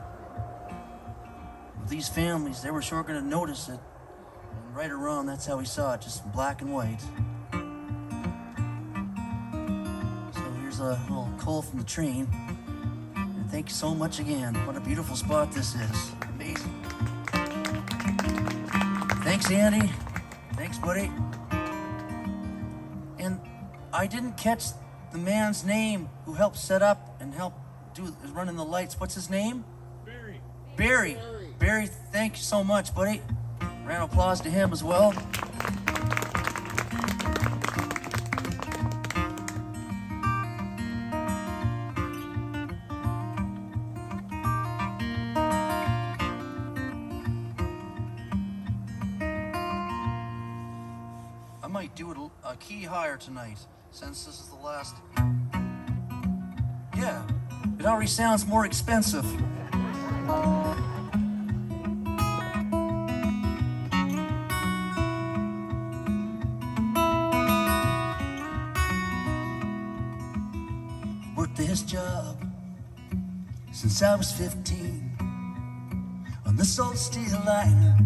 But these families, they were sure going to notice it. And right or wrong, that's how he saw it, just black and white. So here's a little coal from the train. And thank you so much again. What a beautiful spot this is. Amazing. Thanks, Andy. Thanks, buddy. And I didn't catch the man's name who helped set up and help running the lights. What's his name? Barry. Barry, thank you so much, buddy. Round of applause to him as well. I might do it a key higher tonight, since this is the last. Yeah, it already sounds more expensive. Worked this job since I was 15 on this old steel liner,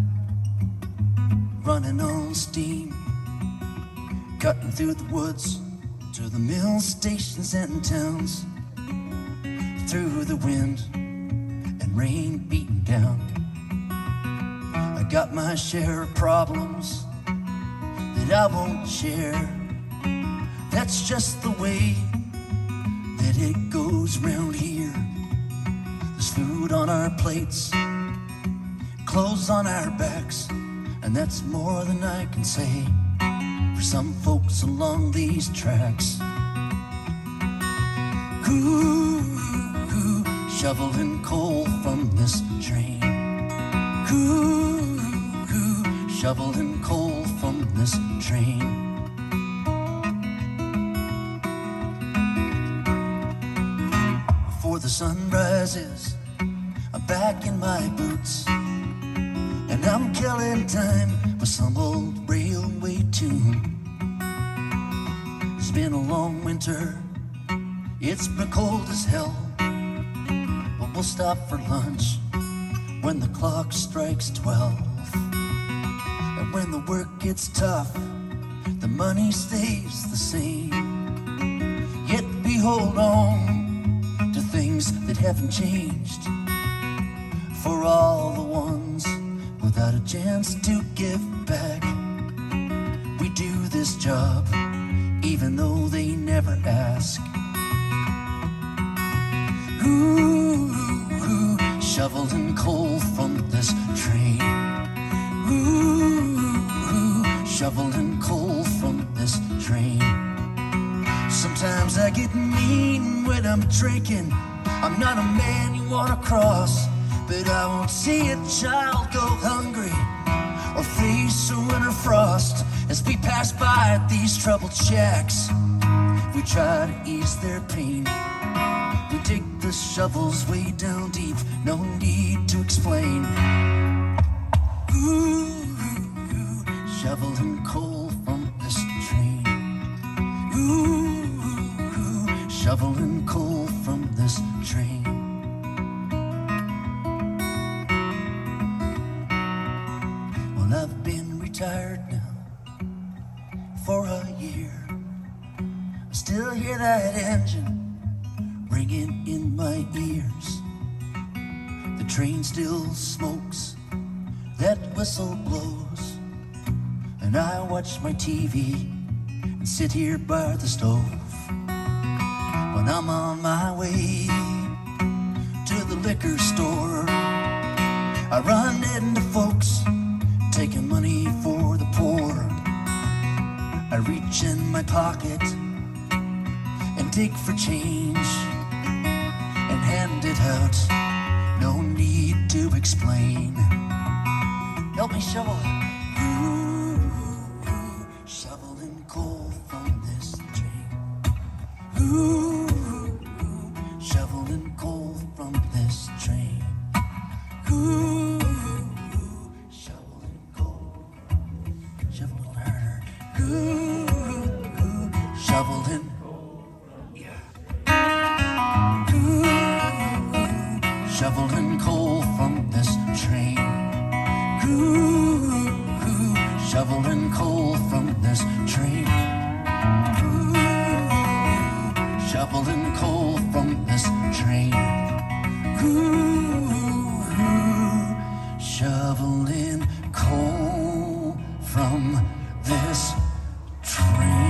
running on steam, cutting through the woods to the mill stations and towns, through the wind and rain beating down. I got my share of problems that I won't share. That's just the way that it goes round here. There's food on our plates, clothes on our backs, and that's more than I can say for some folks along these tracks. Ooh, shoveling coal from this train. Ooh, shoveling coal from this train. Before the sun rises, I'm back in my boots, and I'm killing time with some old railway tune. It's been a long winter, it's been cold as hell, but we'll stop for lunch when the clock strikes 12. And when the work gets tough, the money stays the same. Yet we hold on to things that haven't changed. For all the ones without a chance to give back, we do this job even though they never ask. Ooh, shoveling coal from this train. Ooh, shoveling coal from this train. Sometimes I get mean when I'm drinking. I'm not a man you wanna cross, but I won't see a child go hungry or face a winter frost. As we pass by these troubled shacks, we try to ease their pain. We dig the shovels way down deep, no need to explain. Ooh, shoveling coal from this train. Ooh, shoveling coal from this train. Well, I've been retired now for a year. I still hear that engine ringing in my ears. The train still smokes, that whistle blows, and I watch my TV and sit here by the stove. When I'm on my way to the liquor store, I run into folks taking money for the poor. I reach in my pocket and dig for change and hand it out, no need to explain. Help me shovel. Ooh, shoveling coal from this train. Ooh, shoveling coal from this train. Ooh, shoveling coal, shoveling harder. Ooh, shoveling. Shoveling coal from this train. Ooh, shoveling coal from this train. Ooh, shoveling coal from this train. Ooh, shoveling coal from this train.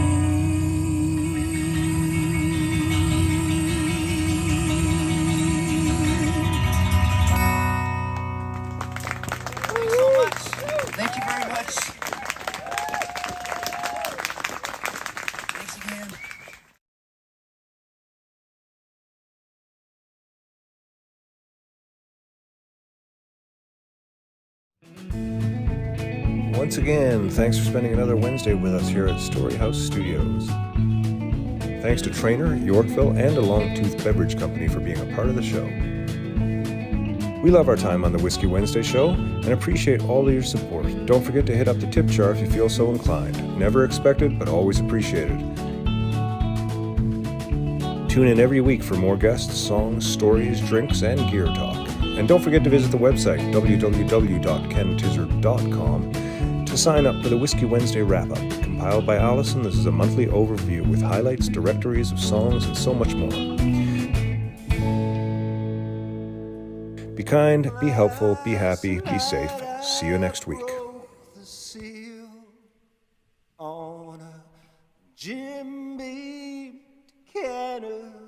Thank you very much. Thanks again. Once again, thanks for spending another Wednesday with us here at Storyhouse Studios. Thanks to Trainer, Yorkville, and a Longtooth Beverage Company for being a part of the show. We love our time on the Whiskey Wednesday show and appreciate all of your support. Don't forget to hit up the tip jar if you feel so inclined. Never expected, but always appreciated. Tune in every week for more guests, songs, stories, drinks, and gear talk. And don't forget to visit the website, www.kentizzard.com, to sign up for the Whiskey Wednesday wrap-up. Compiled by Allison, this is a monthly overview with highlights, directories of songs, and so much more. Be kind, be helpful, be happy, be safe. See you next week. The seal on a Jim Beam cannon.